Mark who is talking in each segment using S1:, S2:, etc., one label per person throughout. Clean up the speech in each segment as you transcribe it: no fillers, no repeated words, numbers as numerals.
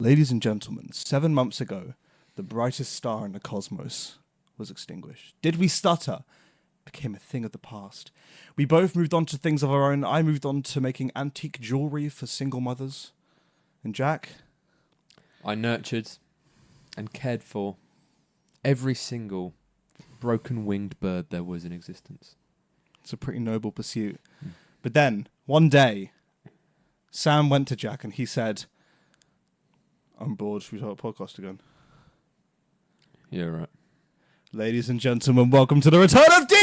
S1: Ladies and gentlemen, 7 months ago, the brightest star in the cosmos was extinguished. Did we stutter? Became a thing of the past. We both moved on to things of our own. I moved on to making antique jewellery for single mothers. And Jack?
S2: I nurtured and cared for every single broken-winged bird there was in existence.
S1: It's a pretty noble pursuit. But then, one day, Sam went to Jack and he said, I'm bored, should we start a podcast again?
S2: Yeah, right.
S1: Ladies and gentlemen, welcome to the return of Stutter!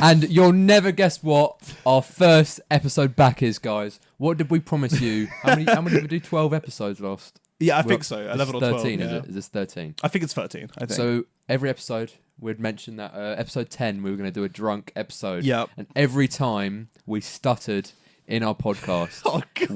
S2: And you'll never guess what our first episode back is, guys. What did we promise you? How many did we do? 12 episodes last?
S1: Yeah, I think so. 11 or 12.
S2: 13,
S1: yeah.
S2: is it? Is this 13?
S1: I think it's 13, I think.
S2: So every episode, we'd mention that episode 10, we were going to do a drunk episode.
S1: Yep.
S2: And every time we stuttered in our podcast,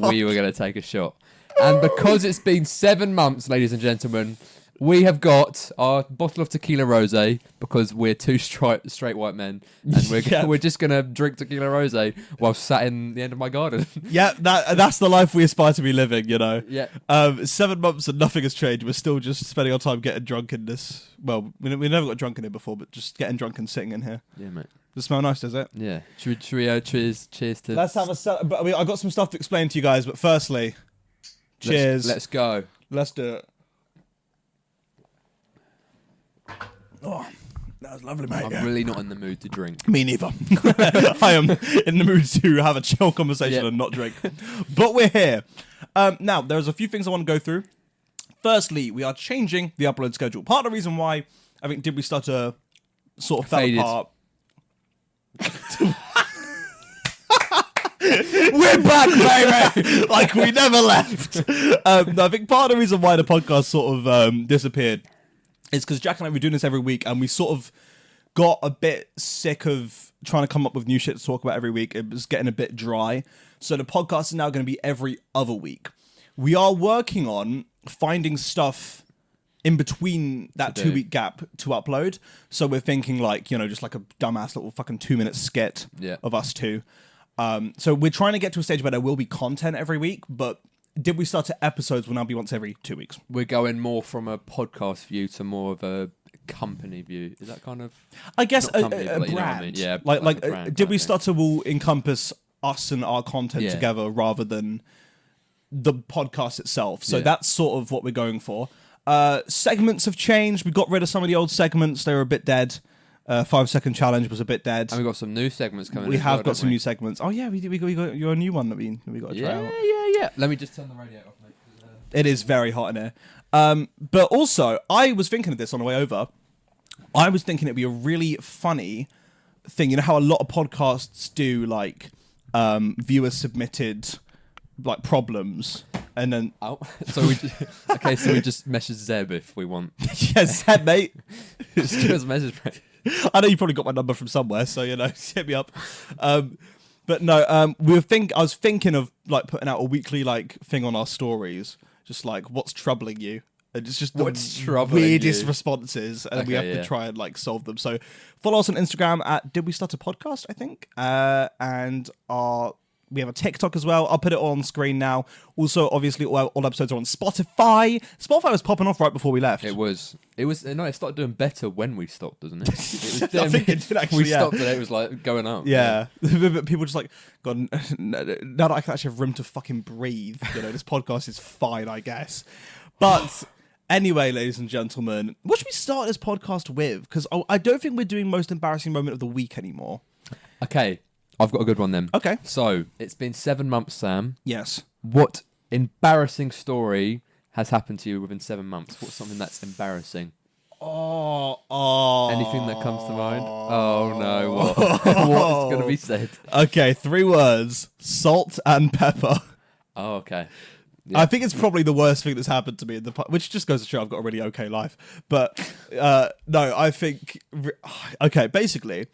S2: we were going to take a shot. And because it's been 7 months, ladies and gentlemen, we have got our bottle of tequila rosé because we're two straight white men, and we're just gonna drink tequila rosé while sat in the end of my garden.
S1: Yeah, that's the life we aspire to be living, you know.
S2: Yeah.
S1: 7 months and nothing has changed. We're still just spending our time getting drunk in this. Well, we never got drunk in here before, but just getting drunk and sitting in here.
S2: Yeah, mate.
S1: Does it smell nice, does it?
S2: Yeah. Should we cheers to?
S1: Let's have but I got some stuff to explain to you guys, but firstly, cheers.
S2: Let's go.
S1: Let's do it. Oh, that was lovely, mate.
S2: I'm really not in the mood to drink.
S1: Me neither. I am in the mood to have a chill conversation and not drink. But we're here. Now, there's a few things I want to go through. Firstly, we are changing the upload schedule. Part of the reason why I think Did We Stutter sort of fell apart. We're back, baby! Like we never left. I think part of the reason why the podcast sort of disappeared is because Jack and I were doing this every week, and we sort of got a bit sick of trying to come up with new shit to talk about every week. It was getting a bit dry. So the podcast is now going to be every other week. We are working on finding stuff in between that 2 week gap to upload. So we're thinking like, you know, just like a dumbass little fucking 2-minute skit of us two. So we're trying to get to a stage where there will be content every week, but Did We Stutter episodes will now be once every 2 weeks.
S2: We're going more from a podcast view to more of a company view. Is that kind of?
S1: I guess a
S2: company,
S1: brand.
S2: you know what I mean? Yeah,
S1: like
S2: a brand,
S1: Did We Stutter will encompass us and our content together rather than the podcast itself. So that's sort of what we're going for. Segments have changed. We got rid of some of the old segments. They were a bit dead. 5-second challenge was a bit dead.
S2: And we've got some new segments coming.
S1: We have got some new segments. Oh yeah, we got your new one that we got to try out.
S2: Yeah. Let me just turn the radio off, mate.
S1: It is very hot in here. But also, I was thinking of this on the way over. I was thinking it'd be a really funny thing. You know how a lot of podcasts do, like viewer submitted like problems, and then
S2: so we just message Zeb if we want.
S1: Yes, Zeb, mate.
S2: Just give us a message, mate.
S1: I know you probably got my number from somewhere, so you know, hit me up. But no, I was thinking of like putting out a weekly like thing on our stories, just like what's troubling you, and it's just the weirdest responses, and we have to try and like solve them. So follow us on Instagram at Did We Stutter Podcast, I think, and we have a TikTok as well. I'll put it on screen now. Also, obviously, all episodes are on Spotify. Spotify was popping off right before we left.
S2: It was. No, it started doing better when we stopped, doesn't it?
S1: I think it did actually.
S2: We stopped and it was like going up.
S1: Yeah. People just like, God, now that I can actually have room to fucking breathe, you know, this podcast is fine, I guess. But anyway, ladies and gentlemen, what should we start this podcast with? Because I don't think we're doing most embarrassing moment of the week anymore.
S2: Okay. I've got a good one then.
S1: Okay.
S2: So, it's been 7 months, Sam.
S1: Yes.
S2: What embarrassing story has happened to you within 7 months? What's something that's embarrassing? Anything that comes to mind? Oh, no. What's going to be said?
S1: Okay, 3 words. Salt and pepper.
S2: Oh, okay. Yeah.
S1: I think it's probably the worst thing that's happened to me in the past, which just goes to show I've got a really okay life. But, no, I think... Okay, basically...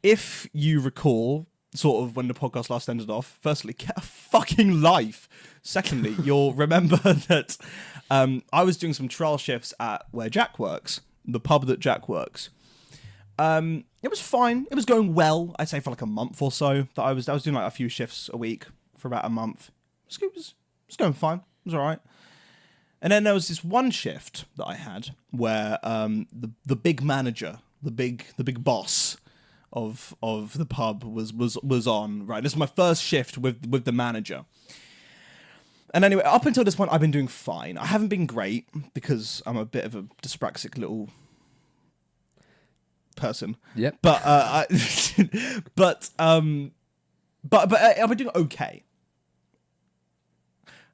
S1: If you recall, sort of when the podcast last ended off, firstly, get a fucking life. Secondly, you'll remember that I was doing some trial shifts at where Jack works, the pub that Jack works. It was fine. It was going well. I'd say for like a month or so that I was doing like a few shifts a week for for about a month. It was going fine. It was all right. And then there was this one shift that I had where the big manager, the big boss of the pub was on. Right, this is my first shift with the manager. And anyway, up until this point, I've been doing fine. I haven't been great because I'm a bit of a dyspraxic little person.
S2: Yep.
S1: But but I've been doing okay.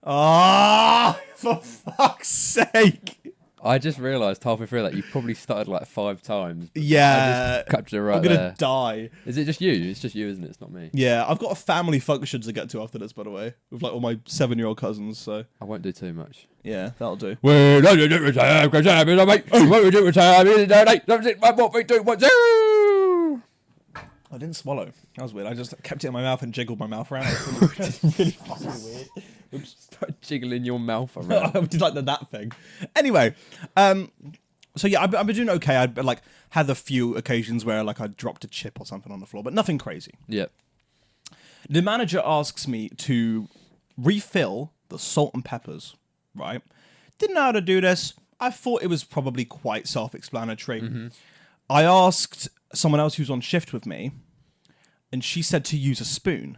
S1: Ah, for fuck's sake!
S2: I just realised halfway through that you probably stuttered like 5 times.
S1: Yeah,
S2: I just captured it right
S1: I'm gonna
S2: there.
S1: die.
S2: Is it just you? It's just you, isn't it? It's not me.
S1: Yeah, I've got a family function to get to after this, by the way, with like all my 7-year-old cousins. So
S2: I won't do too much.
S1: yeah, that'll do. I didn't swallow. That was weird. I just kept it in my mouth and jiggled my mouth around. It's really fucking weird.
S2: Oops. Start jiggling your mouth around.
S1: I did like that thing. Anyway, so yeah, I've been doing okay. I'd like had a few occasions where like I dropped a chip or something on the floor, but nothing crazy.
S2: Yeah.
S1: The manager asks me to refill the salt and peppers. Right? Didn't know how to do this. I thought it was probably quite self-explanatory. Mm-hmm. I asked someone else who's on shift with me, and she said to use a spoon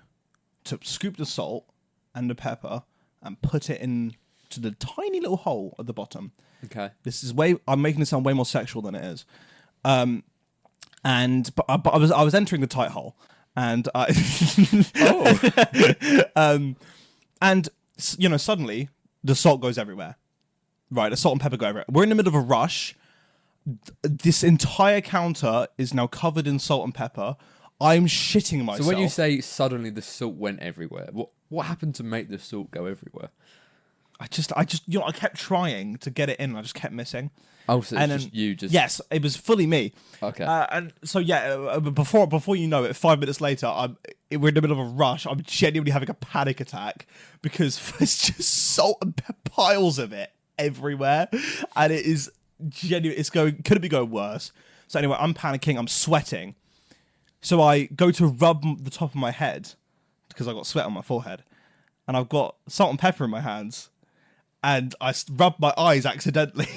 S1: to scoop the salt and the pepper and put it in to the tiny little hole at the bottom.
S2: Okay.
S1: This is I'm making it sound way more sexual than it is. But I was entering the tight hole, and and you know, suddenly the salt goes everywhere. Right, the salt and pepper go everywhere. We're in the middle of a rush. This entire counter is now covered in salt and pepper. I'm shitting myself.
S2: So when you say suddenly the salt went everywhere, what happened to make the salt go everywhere?
S1: I just, you know, I kept trying to get it in. And I just kept missing.
S2: Oh, so
S1: and
S2: it's
S1: then,
S2: just you just...
S1: Yes, it was fully me.
S2: Okay.
S1: And so, yeah, before you know it, 5 minutes later, we're in the middle of a rush. I'm genuinely having a panic attack because there's just salt and piles of it everywhere. And it is genuine. Couldn't be going worse. So anyway, I'm panicking. I'm sweating. So I go to rub the top of my head because I got sweat on my forehead. And I've got salt and pepper in my hands. And I rubbed my eyes accidentally.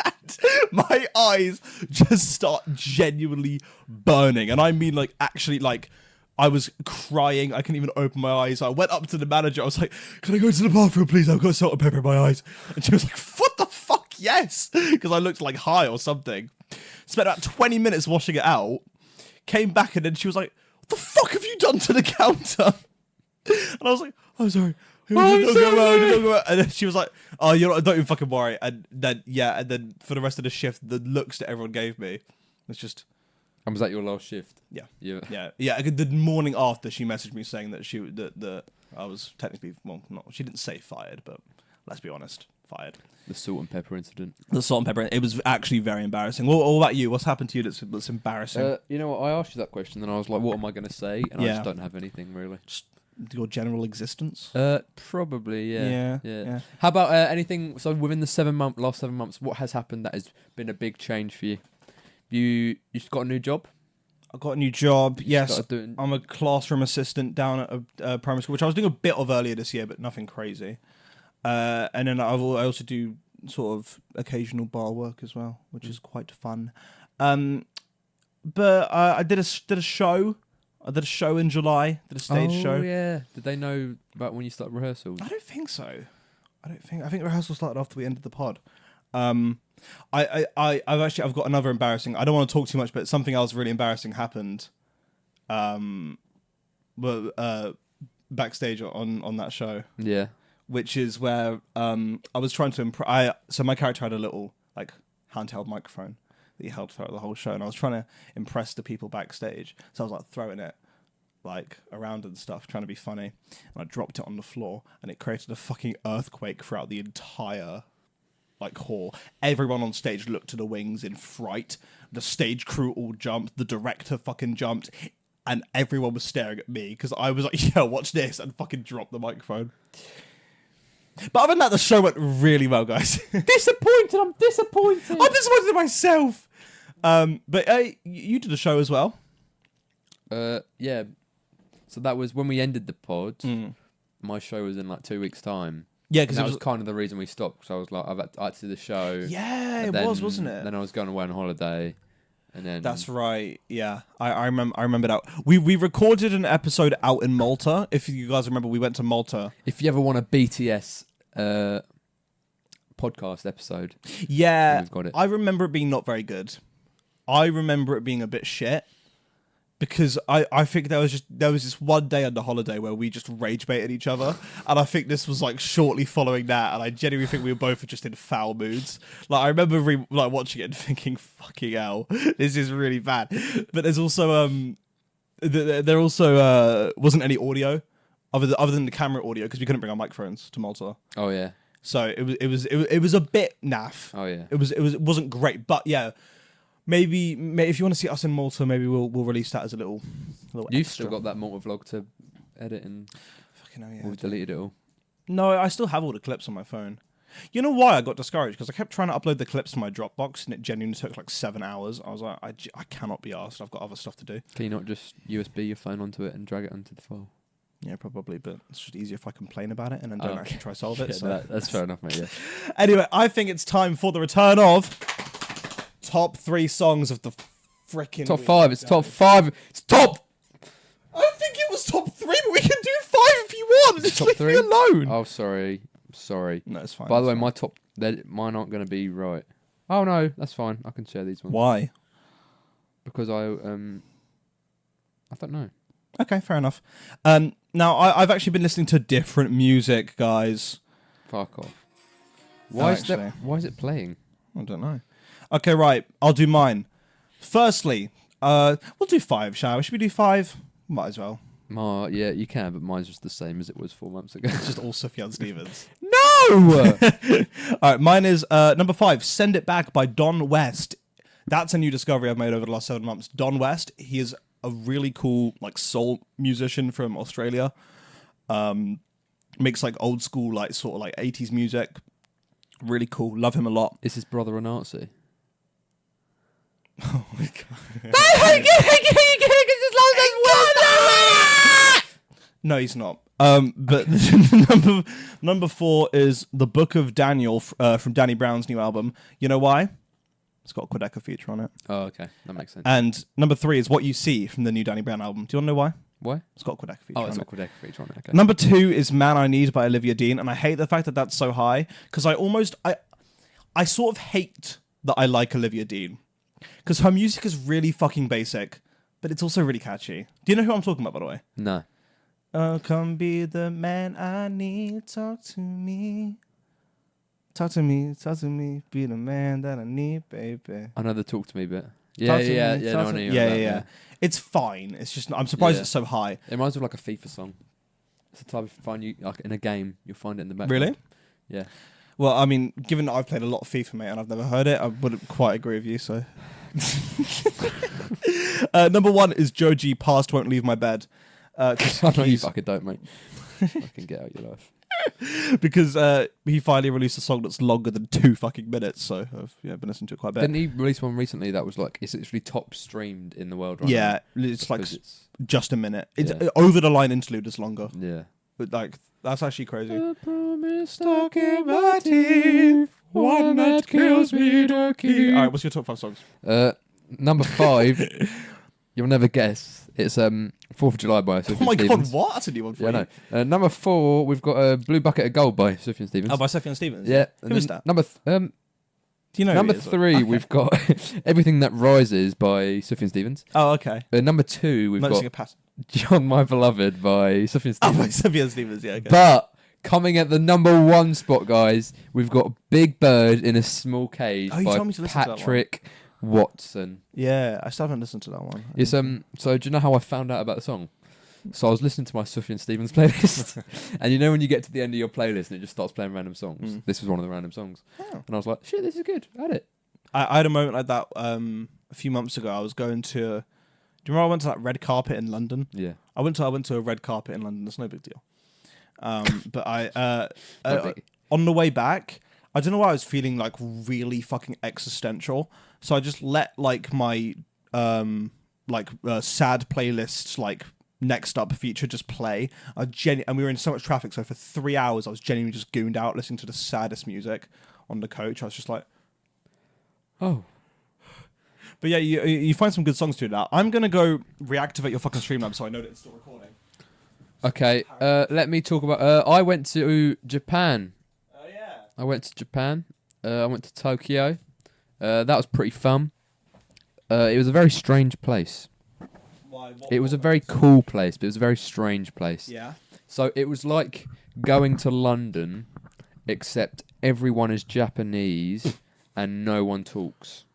S1: And my eyes just start genuinely burning. And I mean, like, actually, like, I was crying. I couldn't even open my eyes. I went up to the manager. I was like, can I go to the bathroom, please? I've got salt and pepper in my eyes. And she was like, what the fuck? Yes. Because I looked like high or something. Spent about 20 minutes washing it out. Came back and then she was like, what the fuck have you done to the counter? And I was like, I'm sorry. And then she was like, oh, don't even fucking worry. And then for the rest of the shift, the looks that everyone gave me was just...
S2: And was that your last shift?
S1: Yeah.
S2: Yeah.
S1: The morning after, she messaged me saying that I was technically, well, not, she didn't say fired, but let's be honest, fired.
S2: The salt and pepper incident.
S1: The salt and pepper, it was actually very embarrassing. What about you? What's happened to you that's embarrassing?
S2: You know what, I asked you that question and I was like, what am I going to say? And I just don't have anything really.
S1: Just your general existence?
S2: Probably, yeah.
S1: Yeah.
S2: How about anything, so within the last 7 months, what has happened that has been a big change for you? You got a new job?
S1: I got a new job, yes. I'm a classroom assistant down at a primary school, which I was doing a bit of earlier this year, but nothing crazy. And then I also do sort of occasional bar work as well, which is quite fun. But I did a show. I did a show in July. Did a stage show.
S2: Oh yeah. Did they know about when you started rehearsals?
S1: I don't think so. I think rehearsal started after we ended the pod. I've got another embarrassing. I don't want to talk too much, but something else really embarrassing happened. Backstage on that show.
S2: Yeah.
S1: Which is where I was trying to so my character had a little like handheld microphone that he held throughout the whole show, and I was trying to impress the people backstage. So I was like throwing it like around and stuff, trying to be funny, and I dropped it on the floor, and it created a fucking earthquake throughout the entire like hall. Everyone on stage looked to the wings in fright. The stage crew all jumped. The director fucking jumped. And everyone was staring at me because I was like, yo, watch this, and fucking dropped the microphone. But other than that, the show went really well, guys.
S2: I'm disappointed.
S1: I'm disappointed in myself. But you did the show as well.
S2: Yeah. So that was when we ended the pod. my show was in like 2 weeks' time.
S1: Yeah,
S2: Because
S1: because
S2: that was kind of the reason we stopped. Because I was like, I had to do the show.
S1: Yeah,
S2: and
S1: it was, wasn't it?
S2: Then I was going away on holiday, and then
S1: That's right. Yeah, I remember that. We recorded an episode out in Malta. If you guys remember, we went to Malta.
S2: If you ever want a BTS podcast episode,
S1: Yeah,
S2: we've got it.
S1: I remember it being not very good. I remember it being a bit shit because I think there was this one day on the holiday where we just rage baited each other, and I think this was like shortly following that, and I genuinely think we were both just in foul moods. Like I remember watching it and thinking, "Fucking hell, this is really bad." But there's also there also wasn't any audio other than the camera audio because we couldn't bring our microphones to Malta.
S2: Oh yeah.
S1: So it was a bit naff.
S2: Oh yeah.
S1: It wasn't great, but yeah. Maybe if you want to see us in Malta, maybe we'll release that as a little
S2: You've
S1: extra.
S2: still got that Malta vlog to edit, and
S1: Fucking hell, yeah.
S2: we've deleted it all.
S1: No, I still have all the clips on my phone. You know why I got discouraged? Because I kept trying to upload the clips to my Dropbox, and it genuinely took like 7 hours. I was like, I cannot be arsed. I've got other stuff to do.
S2: Can you not just USB your phone onto it and drag it onto the file?
S1: Yeah, probably, but it's just easier if I complain about it and then don't actually try to solve it.
S2: Yeah,
S1: So
S2: that's fair enough, mate. Yeah.
S1: Anyway, I think it's time for the return of top 3 songs of the freaking
S2: Top
S1: week,
S2: 5. It's
S1: guys.
S2: top 5. It's top.
S1: I think it was top 3, but we can do 5 if you want. Just
S2: top
S1: leave
S2: 3?
S1: me alone.
S2: Oh, sorry.
S1: No, it's fine.
S2: By the
S1: it's
S2: way,
S1: fine.
S2: mine aren't going to be right. Oh no, that's fine. I can share these ones.
S1: Why?
S2: Because I don't know.
S1: Okay, fair enough. Now I've actually been listening to different music, guys.
S2: Fuck off.
S1: Why
S2: Why is it playing?
S1: I don't know. Okay, right. I'll do mine. Firstly, we'll do 5, shall we? Should we do 5? Might as well.
S2: Yeah, you can, but mine's just the same as it was 4 months ago.
S1: It's just all Sufjan Stevens.
S2: No!
S1: All right, mine is number 5, Send It Back by Don West. That's a new discovery I've made over the last 7 months. Don West, he is a really cool like soul musician from Australia. Makes like old school, like sort of like 80s music. Really cool. Love him a lot.
S2: Is his brother a Nazi?
S1: Oh my god. No, he's not. But number 4 is The Book of Daniel from Danny Brown's new album. You know why? It's got a Quedeca feature on it.
S2: Oh, okay. That makes sense.
S1: And number 3 is What You See from the new Danny Brown album. Do you want to know why?
S2: Why?
S1: It's got a Quedeca feature
S2: Oh,
S1: on
S2: it's
S1: it.
S2: got Quedeca feature on it. Okay.
S1: Number 2 is Man I Need by Olivia Dean, and I hate the fact that that's so high because I sort of hate that I like Olivia Dean because her music is really fucking basic, but it's also really catchy. Do you know who I'm talking about, by the way?
S2: No.
S1: Oh, come be the man I need. Talk to me. Talk to me. Be the man that I need, baby.
S2: I know the talk to me bit. Yeah. No, I know
S1: Yeah. It's fine. It's just I'm surprised
S2: Yeah.
S1: it's so high.
S2: It reminds me of like a FIFA song. It's the type of find you like in a game. You'll find it in the background.
S1: Really?
S2: Yeah.
S1: Well, I mean, given that I've played a lot of FIFA, mate, and I've never heard it, I wouldn't quite agree with you. So, number 1 is Joji. Past Won't Leave My Bed.
S2: I know you fucking don't, mate. Fucking get out your life.
S1: Because he finally released a song that's longer than 2 fucking minutes. So I've been listening to it quite a bit.
S2: Didn't he release one recently that was like it's literally top streamed in the world right now?
S1: Yeah, it's like
S2: Because
S1: just a minute. It's
S2: Yeah.
S1: over the line interlude is longer,
S2: yeah.
S1: but like that's actually crazy.
S2: A promise stuck in my teeth, one that kills me to keep.
S1: All right, what's your top 5 songs?
S2: Number 5, you'll never guess. It's 4th of July by Sufjan
S1: Oh my
S2: Stevens.
S1: god, what? That's a new one for
S2: Yeah,
S1: you.
S2: no. Number 4, we've got Blue Bucket of Gold by Sufjan Stevens.
S1: Oh, by Sufjan Stevens.
S2: Yeah.
S1: Who is that?
S2: Number
S1: Do you know? who
S2: number
S1: he is?
S2: 3,
S1: Okay.
S2: we've got Everything That Rises by Sufjan Stevens.
S1: Oh, okay.
S2: Number 2, we've
S1: Noticing
S2: got
S1: a pattern.
S2: John My Beloved by Sufjan
S1: Oh, by
S2: Stevens.
S1: Sufjan Stevens. Yeah. Okay.
S2: But coming at the number 1 spot, guys, we've got Big Bird in a Small Cage
S1: Oh, you
S2: by
S1: told me to listen to that one.
S2: Patrick Watson.
S1: Yeah, I still haven't listened to that one.
S2: It's So do you know how I found out about the song? So I was listening to my Sufjan Stevens playlist, and you know when you get to the end of your playlist and it just starts playing random songs. This was one of the random songs,
S1: Oh.
S2: and I was like, "Shit, this is good." Add it.
S1: I had a moment like that a few months ago. I was going to. Do you remember I went to that red carpet in London?
S2: Yeah.
S1: I went to a red carpet in London. It's no big deal. But
S2: No biggie.
S1: on the way back, I don't know why I was feeling like really fucking existential. So I just let like my sad playlists like Next Up feature just play. And we were in so much traffic, so for 3 hours I was genuinely just gooned out listening to the saddest music on the coach. I was just like,
S2: oh.
S1: But yeah, you find some good songs to do that. I'm gonna go reactivate your fucking Streamlabs so I know that it's still recording.
S2: Okay, let me talk about. I went to Japan.
S1: Oh yeah.
S2: I went to Japan. I went to Tokyo. That was pretty fun. It was a very strange place.
S1: Why?
S2: It was a very cool place, but it was a very strange place.
S1: Yeah.
S2: So it was like going to London, except everyone is Japanese and no one talks.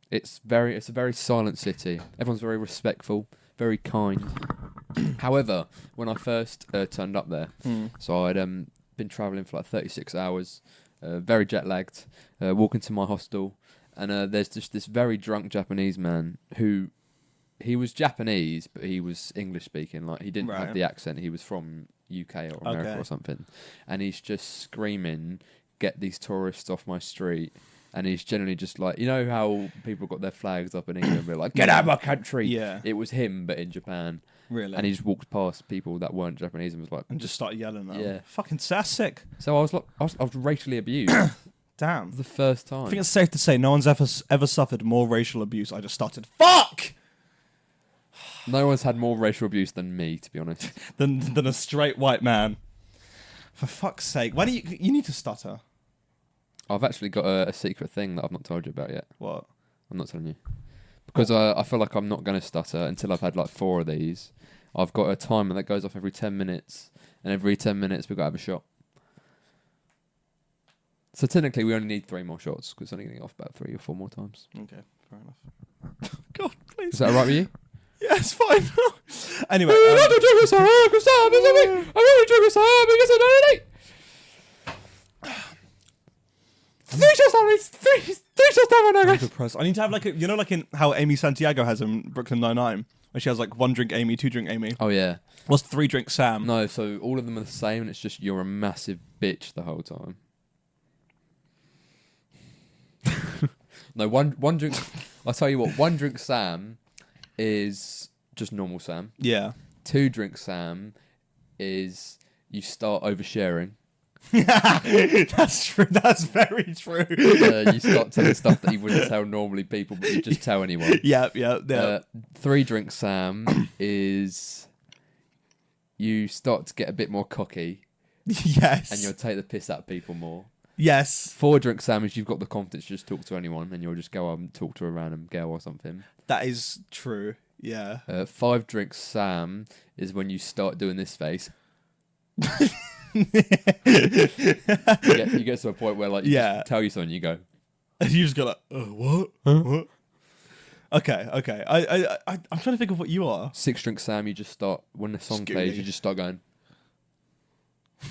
S2: It's a very silent city. Everyone's very respectful, very kind. However, when I first turned up there, so I'd been travelling for like 36 hours, very jet lagged, walking to my hostel, and there's just this very drunk Japanese man who, he was Japanese, but he was English speaking. Like he didn't have the accent. He was from UK or America or something, and he's just screaming, "Get these tourists off my street!" And he's generally just like, you know how people got their flags up in England, they're like, "Get out of my country!"
S1: Yeah.
S2: It was him, but in Japan.
S1: Really?
S2: And he just walked past people that weren't Japanese and was like,
S1: and just started yelling at them.
S2: Yeah.
S1: Fucking sick.
S2: So I was like, I was racially abused.
S1: Damn.
S2: The first time.
S1: I think it's safe to say no one's ever suffered more racial abuse. I just started, fuck!
S2: No one's had more racial abuse than me, to be honest.
S1: than a straight white man. For fuck's sake. Why do you need to stutter?
S2: I've actually got a secret thing that I've not told you about yet.
S1: What?
S2: I'm not telling you. Because I feel like I'm not going to stutter until I've had like 4 of these. I've got a timer that goes off every 10 minutes. And every 10 minutes we've got to have a shot. So technically we only need 3 more shots. Because it's only going to go off about 3 or 4 more times.
S1: Okay, fair enough. God, please.
S2: Is that alright with you?
S1: Yeah, it's fine. Anyway. I need to have like a, you know, like in how Amy Santiago has in Brooklyn Nine-Nine, where she has like 1 drink Amy, 2 drink Amy.
S2: Oh yeah.
S1: What's 3 drink Sam?
S2: No, so all of them are the same, and it's just you're a massive bitch the whole time. No, one drink. I'll tell you what. 1 drink Sam is just normal Sam.
S1: Yeah.
S2: 2 drink Sam is you start oversharing.
S1: That's true. That's very true.
S2: You start telling stuff that you wouldn't tell normally people, but you just tell anyone.
S1: Yeah.
S2: 3 drink Sam is you start to get a bit more cocky.
S1: Yes.
S2: And you'll take the piss out of people more.
S1: Yes.
S2: 4 drink Sam is you've got the confidence to just talk to anyone, and you'll just go up and talk to a random girl or something.
S1: That is true. Yeah.
S2: 5 drink Sam is when you start doing this face. you get to a point where like you just tell you something, you go.
S1: You just go like, what? Huh? What? Okay. I'm trying to think of what you are.
S2: 6 drink Sam, you just start when the song plays, you just start going.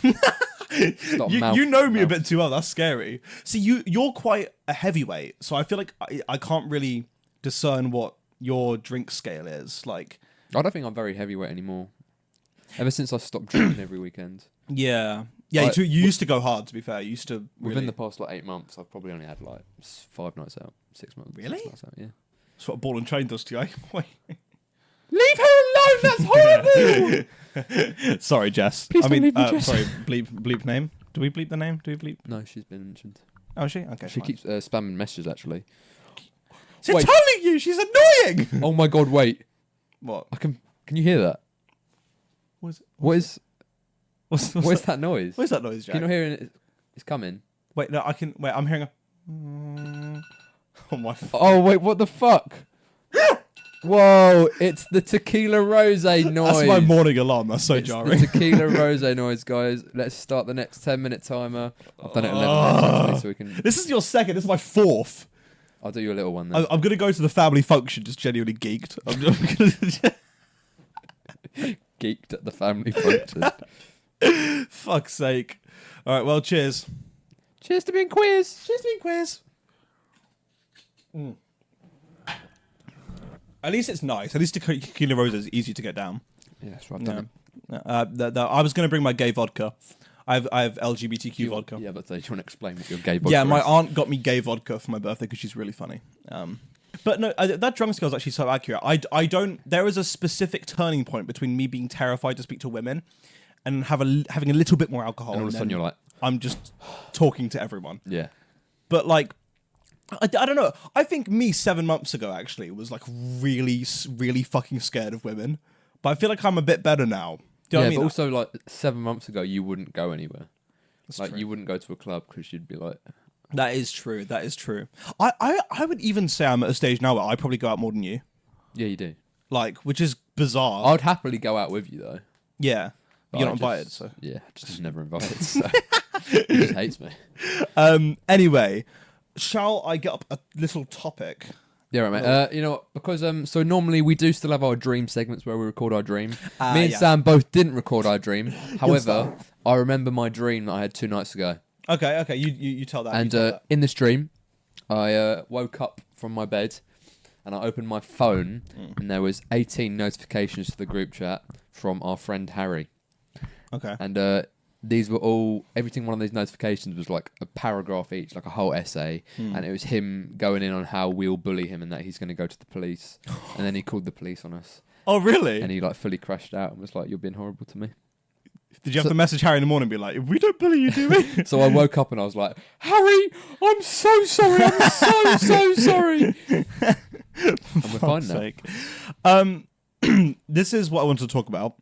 S1: You know me a bit too well. That's scary. See, you're quite a heavyweight, so I feel like I can't really discern what your drink scale is. Like,
S2: I don't think I'm very heavyweight anymore. Ever since I stopped drinking every weekend.
S1: Yeah. You used to go hard. To be fair, you used to.
S2: Within the past like 8 months, I've probably only had like 5 nights out, 6 months.
S1: Really?
S2: 6 nights out, yeah.
S1: That's what a ball and chain does to you. Wait.
S2: Leave her alone. That's horrible.
S1: Sorry, Jess.
S2: Please don't leave me, Jess.
S1: Sorry. Bleep name. Do we bleep the name? Do we bleep?
S2: No, she's been mentioned.
S1: Oh, is she? Okay.
S2: She keeps spamming messages actually.
S1: She's telling you she's annoying.
S2: Oh my god! Wait.
S1: What?
S2: Can you hear that? What is that noise?
S1: What is that noise, Jack?
S2: Can you not hear it? It's coming.
S1: Wait, no, I can. Wait, I'm hearing a. Oh my.
S2: Oh wait, what the fuck? Whoa! It's the tequila rose noise.
S1: That's my morning alarm. That's so jarring.
S2: The tequila rose noise, guys. Let's start the next 10-minute timer. I've done it 11 minutes actually, so we can.
S1: This is your second. This is my 4th.
S2: I'll do you a little one then.
S1: I'm gonna go to the family function. Just genuinely geeked. I'm gonna.
S2: Geeked at the family function.
S1: Fuck's sake. All right. Well, cheers.
S2: Cheers to being queers.
S1: Cheers to being queers. At least it's nice. At least tequila rose is easy to get down.
S2: Yeah, that's right. No.
S1: I was going to bring my gay vodka. I have LGBTQ vodka.
S2: Yeah, but do you want to explain what your gay vodka
S1: Yeah, my
S2: is?
S1: aunt got me gay vodka for my birthday because she's really funny. But no, that drunk scale is actually so accurate. I don't. There is a specific turning point between me being terrified to speak to women and having a little bit more alcohol.
S2: And all of a sudden you're like,
S1: I'm just talking to everyone.
S2: yeah.
S1: But like, I don't know. I think me 7 months ago actually was like really, really fucking scared of women. But I feel like I'm a bit better now. Do you know what I mean?
S2: But also like 7 months ago, you wouldn't go anywhere.
S1: That's
S2: Like
S1: true.
S2: you wouldn't go to a club because you'd be like,
S1: That is true. That is true. I would even say I'm at a stage now where I probably go out more than you.
S2: yeah, you do.
S1: Like, which is bizarre.
S2: I'd happily go out with you though.
S1: Yeah. But you're
S2: I
S1: not invited,
S2: just-
S1: so.
S2: Yeah, just never invited. So he just hates me.
S1: Anyway, shall I get up a little topic?
S2: Yeah, right, mate. You know what? Because so normally we do still have our dream segments where we record our dream. Me and
S1: yeah.
S2: Sam both didn't record our dream. However,
S1: stuff.
S2: I remember my dream that I had 2 nights ago.
S1: Okay, you tell that.
S2: And
S1: you tell that.
S2: in this dream, I woke up from my bed and I opened my phone and there was 18 notifications to the group chat from our friend Harry.
S1: Okay.
S2: And these were all, everything one of these notifications was like a paragraph each, like a whole essay. And it was him going in on how we'll bully him and that he's going to go to the police. And then he called the police on us.
S1: Oh, really?
S2: And he like fully crashed out and was like, "You're being horrible to me."
S1: Did you have to message Harry in the morning and be like, we don't bully you, do we?
S2: So I woke up and I was like, "Harry, I'm so sorry. I'm so sorry." And we're fine now.
S1: This is what I want to talk about.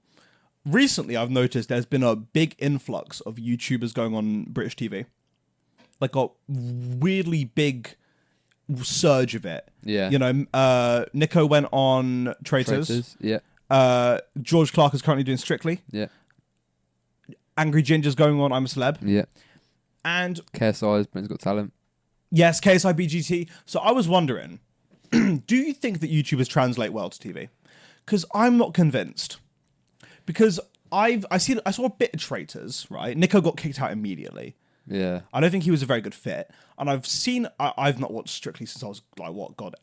S1: Recently, I've noticed there's been a big influx of YouTubers going on British TV. Like a weirdly big surge of it.
S2: Yeah.
S1: You know, Nico went on Traitors.
S2: Yeah.
S1: George Clark is currently doing Strictly.
S2: Yeah.
S1: Angry Ginger's going on I'm a Celeb.
S2: Yeah.
S1: And
S2: KSI's Britain's Got Talent.
S1: yes, KSI BGT. So I was wondering, do you think that YouTubers translate well to TV? Because I'm not convinced. Because I saw a bit of Traitors, right? Nico got kicked out immediately.
S2: Yeah.
S1: I don't think he was a very good fit. And I've not watched Strictly since I was like,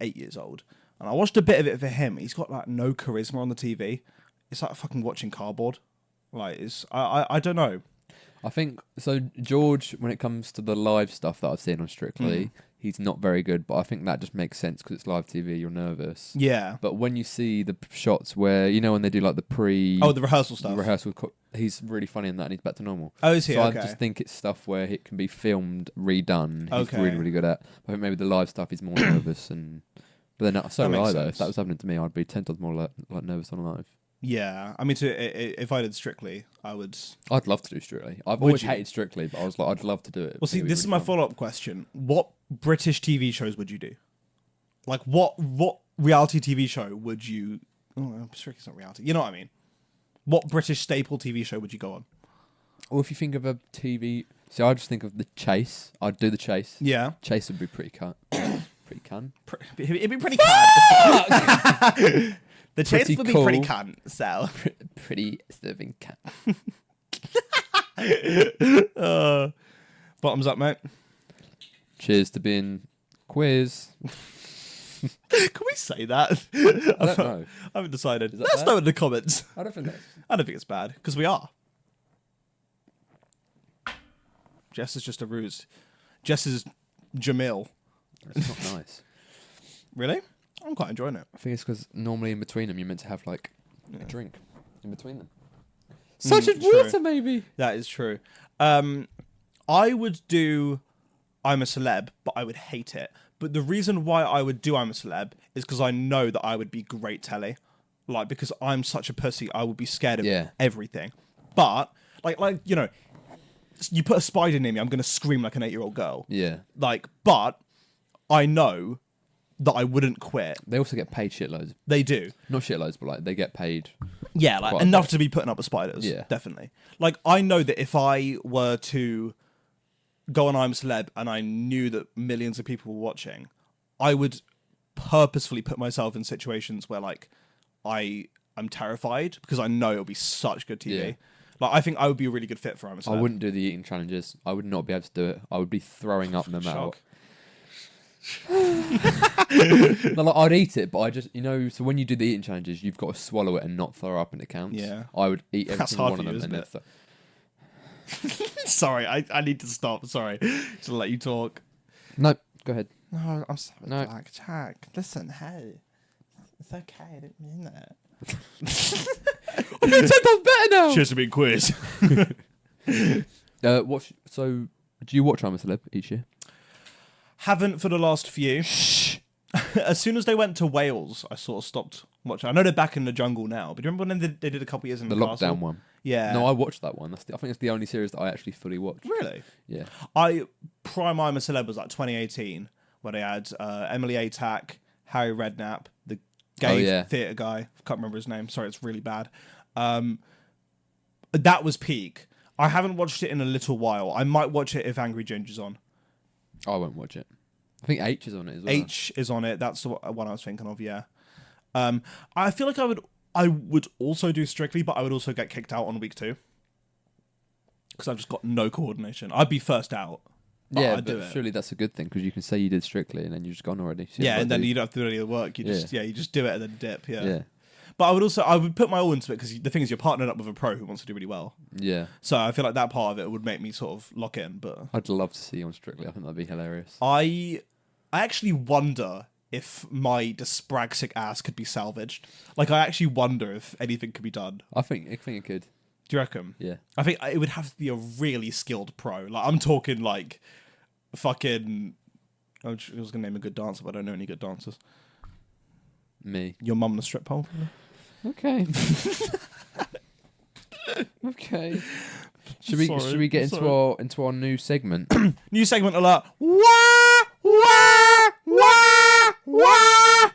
S1: 8 years old. And I watched a bit of it for him. He's got like no charisma on the TV. It's like fucking watching cardboard. Like, I don't know.
S2: I think so. George, when it comes to the live stuff that I've seen on Strictly, he's not very good. But I think that just makes sense because it's live TV. You're nervous.
S1: Yeah.
S2: But when you see the shots where when they do like the
S1: the rehearsal stuff.
S2: He's really funny in that, and he's back to normal.
S1: Oh, is he?
S2: So
S1: Okay.
S2: I just think it's stuff where it can be filmed, redone. He's
S1: Okay.
S2: really, really good at. I think maybe the live stuff is more nervous, but then so
S1: That
S2: would
S1: makes
S2: I though.
S1: sense.
S2: If that was happening to me, I'd be 10 times more like nervous on live.
S1: Yeah. I mean, if I did Strictly, I would.
S2: I'd love to do Strictly. I've
S1: Would
S2: always
S1: you?
S2: hated Strictly, but I was like, I'd love to do it.
S1: Well, see, this is my follow-up question. What British TV shows would you do? Like, what reality TV show would you... Oh, Strictly's not reality. You know what I mean? What British staple TV show would you go on?
S2: Or if you think of a TV... So I just think of The Chase. I'd do The Chase.
S1: Yeah.
S2: Chase would be pretty pretty cunt.
S1: It'd be pretty cunt. The Chase
S2: Pretty
S1: would be
S2: cool.
S1: pretty cunt, so...
S2: Pretty serving cunt.
S1: Bottoms up, mate.
S2: Cheers to being quiz.
S1: Can we say that?
S2: I don't know.
S1: I haven't decided.
S2: that
S1: Let us
S2: bad?
S1: know in the comments.
S2: I don't think that's...
S1: I don't think it's bad, because we are. Jess is just a ruse. Jess is Jamil.
S2: It's not nice.
S1: Really? I'm quite enjoying it.
S2: I think it's because normally in between them, you're meant to have like a drink in between them. Such as
S1: true.
S2: water, maybe.
S1: That is true. I would do I'm a Celeb, but I would hate it. But the reason why I would do I'm a Celeb is because I know that I would be great telly. Like, because I'm such a pussy, I would be scared of everything. But, like you put a spider near me, I'm going to scream like an 8-year-old girl.
S2: Yeah.
S1: Like, but I know that I wouldn't quit.
S2: They also get paid shitloads.
S1: They do.
S2: Not shitloads, but like they get paid.
S1: Yeah, like
S2: quite
S1: enough
S2: a bit.
S1: to be putting up with spiders.
S2: Yeah.
S1: Definitely. Like, I know that if I were to go on I'm a Celeb and I knew that millions of people were watching, I would purposefully put myself in situations where, like, I'm terrified because I know it'll be such good TV.
S2: Yeah.
S1: Like, I think I would be a really good fit for I'm a Celeb.
S2: I wouldn't do the eating challenges. I would not be able to do it. I would be throwing up no matter what. No, like, I'd eat it, but I just, so when you do the eating challenges, you've got to swallow it and not throw up and it counts.
S1: Yeah.
S2: I would eat every
S1: That's
S2: single
S1: hard
S2: one of
S1: for
S2: them
S1: you,
S2: and then
S1: Sorry, I need to stop. Sorry. To let you talk.
S2: No, go ahead.
S1: No, I'm sorry,
S2: No.
S1: Jack. Listen, hey. It's okay, I didn't mean that.
S2: I feel 10 times better now.
S1: Just a big quiz.
S2: So, do you watch I'm a Celeb each year?
S1: Haven't for the last few. As soon as they went to Wales, I sort of stopped watching. I know they're back in the jungle now, but do you remember when they did a couple years in
S2: The
S1: the
S2: lockdown
S1: castle?
S2: one.
S1: Yeah.
S2: No, I watched that one. I think it's the only series that I actually fully watched.
S1: Really?
S2: Yeah.
S1: Prime I'm a Celeb was like 2018, where they had Emily Atack, Harry Redknapp, the gay theatre guy. I can't remember his name. Sorry, it's really bad. That was peak. I haven't watched it in a little while. I might watch it if Angry Ginger's on.
S2: I won't watch it. I think H is on it as well.
S1: H is on it. That's the one I was thinking of. Yeah. I feel like I would also do Strictly, but I would also get kicked out on week 2 because I've just got no coordination. I'd be first out.
S2: Yeah,
S1: I'd do
S2: but
S1: it.
S2: surely that's a good thing because you can say you did Strictly and then you've just gone already. So
S1: Yeah, and then you don't have to do any of the work. You just you just do it and then dip. Yeah.
S2: Yeah.
S1: But I would put my all into it because the thing is, you're partnered up with a pro who wants to do really well.
S2: Yeah.
S1: So I feel like that part of it would make me sort of lock in. But
S2: I'd love to see you on Strictly. I think that'd be hilarious.
S1: I actually wonder if my dyspraxic ass could be salvaged. Like, I actually wonder if anything could be done.
S2: I think it could.
S1: Do you reckon?
S2: Yeah.
S1: I think it would have to be a really skilled pro. Like, I'm talking like fucking. I was going to name a good dancer, but I don't know any good dancers.
S2: Me.
S1: Your mum the strip pole?
S2: Okay. Okay. Should we get into our new segment?
S1: New segment alert. Wah! Wah! Wah! Wah!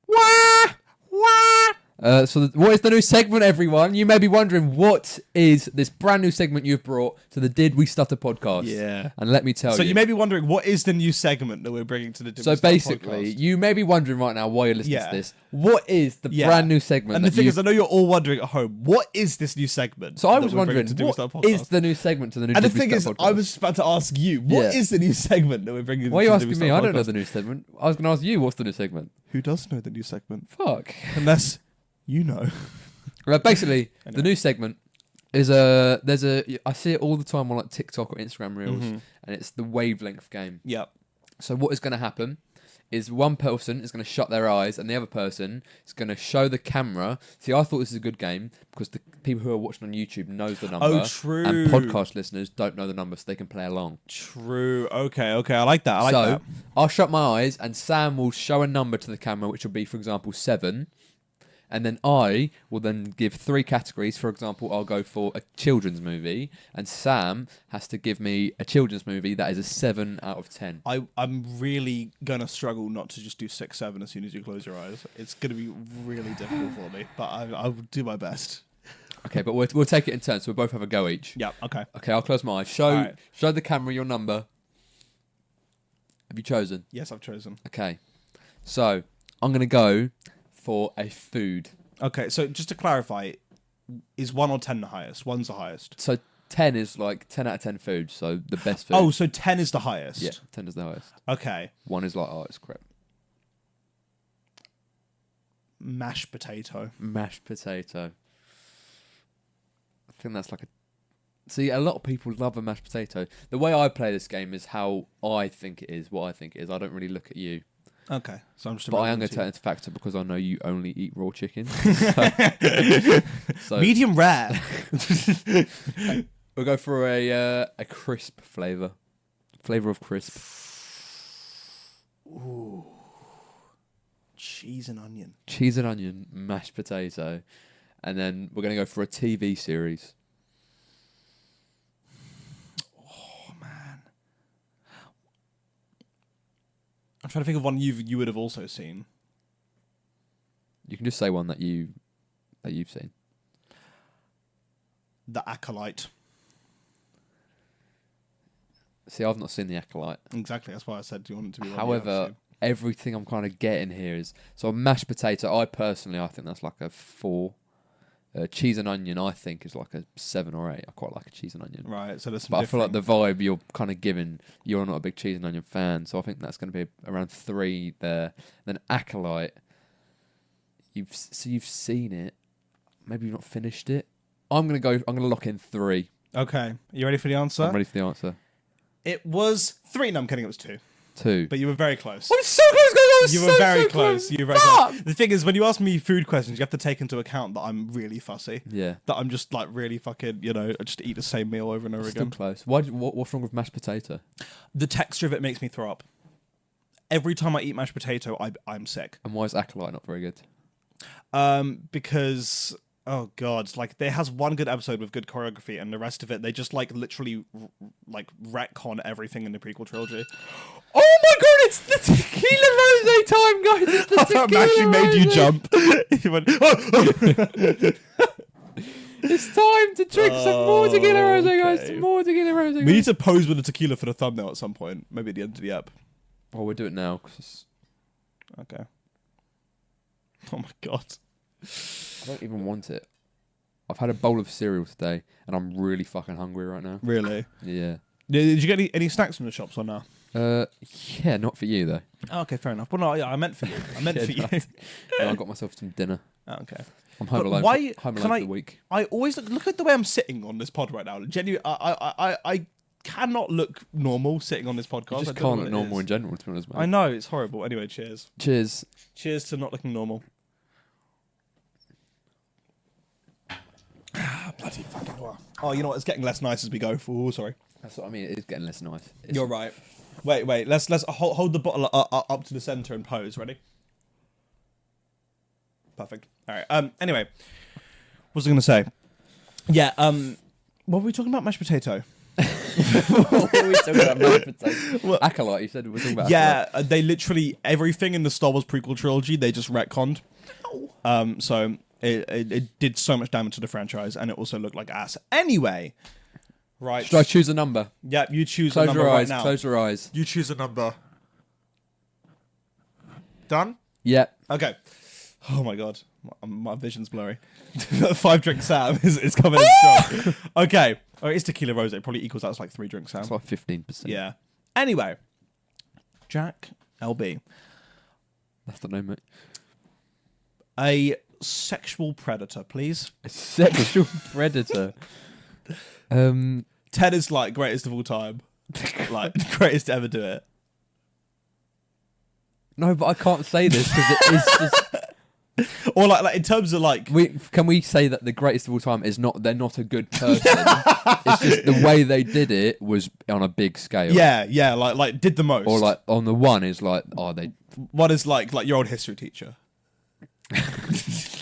S1: Wah! Wah!
S2: So what is the new segment, everyone? You may be wondering, what is this brand new segment you've brought to the Did We Stutter podcast?
S1: Yeah.
S2: And let me tell you.
S1: So you may be wondering, what is the new segment that we're bringing to the Did We
S2: So
S1: Stutter
S2: basically,
S1: podcast?
S2: you may be wondering right now while you're listening
S1: Yeah.
S2: to this, what is the brand new segment?
S1: And the thing is, I know you're all wondering at home, what is this new segment?
S2: So I
S1: that
S2: was
S1: we're bringing
S2: wondering,
S1: to Did We
S2: what
S1: Stutter
S2: is
S1: podcast?
S2: the new segment to the new
S1: And the
S2: Did We
S1: thing is,
S2: Stutter
S1: I
S2: podcast?
S1: was about to ask you, what is the new segment that we're bringing
S2: Why are you
S1: to the
S2: asking
S1: Did We
S2: me?
S1: Stutter
S2: I don't know
S1: podcast?
S2: the new segment. I was going to ask you, what's the new segment?
S1: Who does know the new segment?
S2: Fuck.
S1: Unless you know.
S2: Right, basically,
S1: Anyway.
S2: the new segment is I see it all the time on like TikTok or Instagram Reels, and it's the Wavelength game.
S1: Yep.
S2: So what is going to happen is one person is going to shut their eyes and the other person is going to show the camera. See, I thought this is a good game because the people who are watching on YouTube knows the number.
S1: Oh, true.
S2: And podcast listeners don't know the number, so they can play along.
S1: True. Okay. I like that. I like
S2: So
S1: that.
S2: I'll shut my eyes and Sam will show a number to the camera, which will be, for example, 7. And then I will then give 3 categories. For example, I'll go for a children's movie, and Sam has to give me a children's movie that is a 7 out of 10.
S1: I'm really gonna struggle not to just do 6, 7 as soon as you close your eyes. It's gonna be really difficult for me, but I will do my best.
S2: Okay, but we'll take it in turns, so we'll both have a go each.
S1: Yeah. Okay.
S2: Okay, I'll close my eyes. Show
S1: Alright.
S2: show the camera your number. Have you chosen?
S1: Yes, I've chosen.
S2: Okay. So I'm gonna go for a food.
S1: Okay. So just to clarify, is 1 or 10 the highest? 1's the highest.
S2: So 10 is like 10 out of 10 food, so the best food.
S1: Oh, so 10 is the highest.
S2: Yeah, 10 is the highest.
S1: Okay.
S2: 1 is like, oh, it's crap.
S1: Mashed potato.
S2: Mashed potato. I think that's like a... See, a lot of people love a mashed potato. The way I play this game is how I think it is, what I think it is. I don't really look at you.
S1: Okay. So I'm just.
S2: But I am going to turn it into factor because I know you only eat raw chicken. So
S1: medium rare.
S2: we'll go for a crisp flavour. Flavour of crisp.
S1: Ooh. Cheese and onion.
S2: Cheese and onion, mashed potato. And then we're going to go for a TV series.
S1: Oh man. I'm trying to think of one you would have also seen.
S2: You can just say one that you've seen.
S1: The Acolyte.
S2: See, I've not seen The Acolyte.
S1: Exactly. That's why I said, do you want it to be one you have
S2: However,
S1: seen?
S2: everything I'm kind of getting here is... So a mashed potato, I think that's like a 4. Cheese and onion, I think, is like a 7 or 8. I quite like a cheese and onion.
S1: Right, so there's some
S2: But I feel like
S1: different-
S2: the vibe you're kind of giving, you're not a big cheese and onion fan, so I think that's going to be around 3 there. Then Acolyte, you've seen it, maybe you've not finished it. I'm gonna lock in 3.
S1: Okay, you ready for the answer?
S2: I'm ready for the answer.
S1: It was 3. No, I'm kidding. It was 2.
S2: 2.
S1: But you were very close.
S2: I'm so close, guys.
S1: You were very close. You were very close. The thing is, when you ask me food questions, you have to take into account that I'm really fussy.
S2: Yeah.
S1: That I'm just like really fucking, I just eat the same meal over and over
S2: Still
S1: again.
S2: close. What's wrong with mashed potato?
S1: The texture of it makes me throw up. Every time I eat mashed potato, I'm sick.
S2: And why is Acolyte not very good?
S1: Because oh god, like there has one good episode with good choreography, and the rest of it they just like literally like retcon everything in the prequel trilogy.
S2: Oh my god, it's the tequila rosé time, guys! It's the
S1: I thought actually made you jump. You went, oh!
S2: It's time to drink some more tequila rosé, guys.
S1: okay.
S2: Some more tequila rosé.
S1: We need to pose with a tequila for the thumbnail at some point, maybe at the end of the app.
S2: Oh, we'll do it now.
S1: Okay. Oh my god.
S2: I don't even want it. I've had a bowl of cereal today, and I'm really fucking hungry right now.
S1: Really?
S2: Yeah.
S1: Did you get any snacks from the shops or no?
S2: Yeah, not for you though.
S1: Oh, okay, fair enough. Well, no, yeah, I meant for you. I meant for you.
S2: No, I got myself some dinner.
S1: Oh, okay.
S2: I'm home
S1: But
S2: alone.
S1: why-
S2: home
S1: can
S2: alone
S1: I-
S2: for the week.
S1: I always look at the way I'm sitting on this pod right now. Genuinely, I cannot look normal sitting on this podcast.
S2: You
S1: I
S2: just
S1: don't know
S2: can't
S1: what
S2: look
S1: it
S2: normal
S1: is.
S2: in general, to be honest, mate.
S1: I know it's horrible. Anyway, cheers.
S2: Cheers.
S1: Cheers to not looking normal. Bloody fucking wow. Oh, you know what? It's getting less nice as we go. Oh, sorry.
S2: That's what I mean. It is getting less nice. It's,
S1: You're right. Wait. Let's hold the bottle up to the center and pose. Ready? Perfect. All right. Anyway, what was I going to say? Yeah. What were we talking about? Mashed potato.
S2: what were we talking about? Mashed potato. Acolyte. You said we were talking about.
S1: Yeah. They literally everything in the Star Wars prequel trilogy they just retconned. So it did so much damage to the franchise, and it also looked like ass. Anyway. Right.
S2: Should I choose a number?
S1: Yeah, you choose a
S2: Close
S1: number
S2: your
S1: right
S2: eyes.
S1: now.
S2: Close your eyes.
S1: You choose a number. Done?
S2: Yeah.
S1: Okay. Oh my god. My vision's blurry. 5 drink Sam is coming in strong. Okay. Oh, it's tequila rose. It probably equals out to like 3 drinks Sam.
S2: It's like 15%.
S1: Yeah. Anyway. Jack LB.
S2: That's the name, mate.
S1: A sexual predator, please.
S2: A sexual predator.
S1: 10 is like greatest of all time. Like greatest to ever do it.
S2: No, but I can't say this because it is just.
S1: Or like in terms of like
S2: Can we say that the greatest of all time is not? They're not a good person. It's just the way they did it was on a big scale.
S1: yeah, like did the most.
S2: Or like on the one is like, oh, they.
S1: What is like your old history teacher?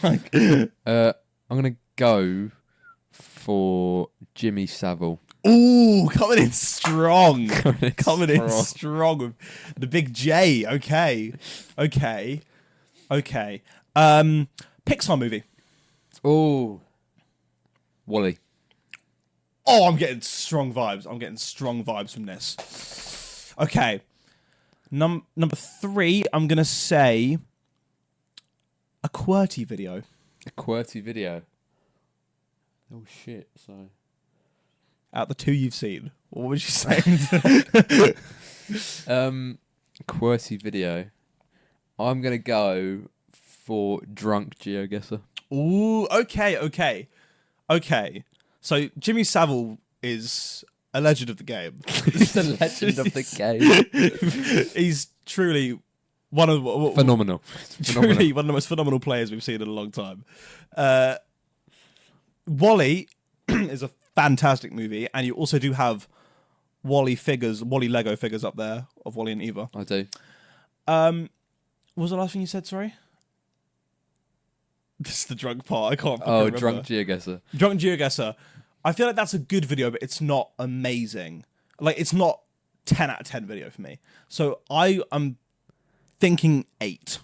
S1: Like,
S2: I'm gonna go for Jimmy Savile.
S1: ooh, coming in strong. Coming in
S2: strong.
S1: strong with the big J. Okay. Pixar movie.
S2: Oh, Wally.
S1: Oh, I'm getting strong vibes. From this. Okay. Number 3, I'm gonna say a QWERTY video.
S2: A QWERTY video. Oh shit! So.
S1: Out the 2 you've seen, what would you say?
S2: QWERTY video. I'm gonna go for Drunk GeoGuessr.
S1: Ooh, okay. So Jimmy Savile is a legend of the game.
S2: He's the legend of the game.
S1: He's truly one of
S2: Phenomenal.
S1: truly one of the most phenomenal players we've seen in a long time. Wally is a fantastic movie, and you also do have Wally Lego figures up there of Wally and Eva.
S2: I do.
S1: What was the last thing you said? Sorry. This is the drunk part. I can't. fucking remember.
S2: Drunk GeoGuessr.
S1: Drunk GeoGuessr. I feel like that's a good video, but it's not amazing. Like it's not 10 out of 10 video for me. So I am thinking 8.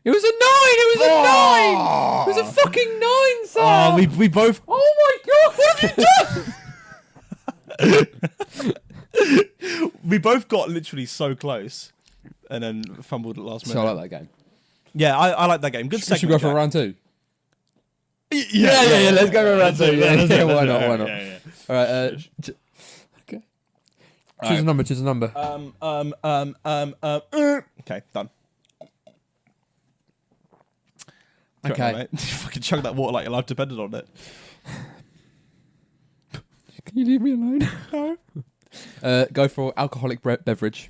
S2: It was a 9. It was a 9. It was a fucking 9, Sam.
S1: Oh, we both.
S2: Oh my god! What have you done?
S1: We both got literally so close, and then fumbled at last minute.
S2: So I like that game.
S1: Yeah, I like that game. Good segment.
S2: Should we go for
S1: Jack.
S2: round 2?
S1: Yeah.
S2: Let's go for round 2.
S1: Let's do it.
S2: Why not?
S1: Yeah.
S2: All right. Okay. Choose a number.
S1: Okay, done.
S2: Okay.
S1: Mate. You fucking chug that water like your life depended on it.
S2: Can you leave me alone? No. Go for alcoholic beverage.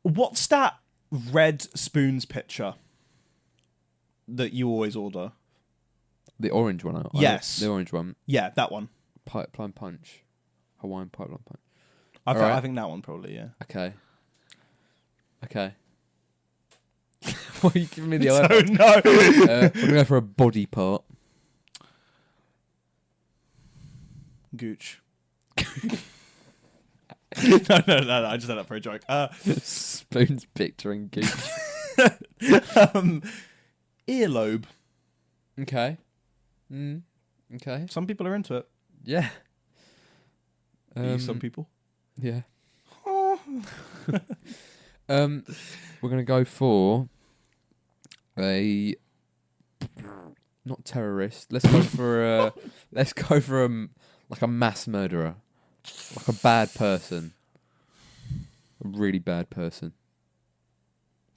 S1: What's that red spoons picture that you always order?
S2: The orange one.
S1: Yes.
S2: The orange one.
S1: Yeah, that one.
S2: Pipeline punch. Hawaiian pipeline punch.
S1: I think that one probably, yeah.
S2: Okay. Why are you giving me the
S1: I
S2: eye?
S1: don't know.
S2: We're going to go for a body part.
S1: Gooch. No, I just said that for a joke.
S2: Spoons picturing gooch.
S1: Earlobe.
S2: Okay. Okay.
S1: Some people are into it.
S2: Yeah.
S1: Some people.
S2: Yeah. We're gonna go for a not terrorist. Let's go for like a mass murderer, like a bad person, a really bad person.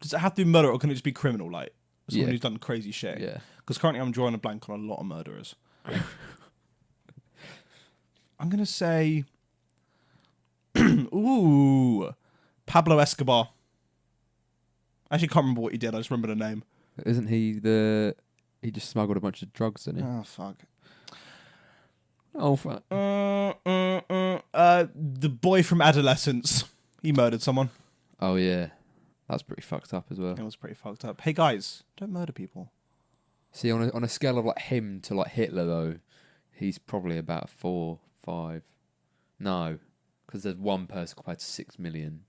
S1: Does it have to be murder or can it just be criminal? Like someone
S2: Yeah.
S1: who's done crazy shit.
S2: Yeah.
S1: Because currently I'm drawing a blank on a lot of murderers. I'm gonna say, ooh, Pablo Escobar. I actually can't remember what he did. I just remember the name.
S2: Isn't he he just smuggled a bunch of drugs, didn't he?
S1: Oh fuck.
S2: Oh fuck.
S1: The boy from Adolescence. He murdered someone.
S2: Oh yeah, that's pretty fucked up as well.
S1: It was pretty fucked up. Hey guys, don't murder people.
S2: See, on a scale of like him to like Hitler though, he's probably about 4, 5. No, because there's one person compared to 6 million.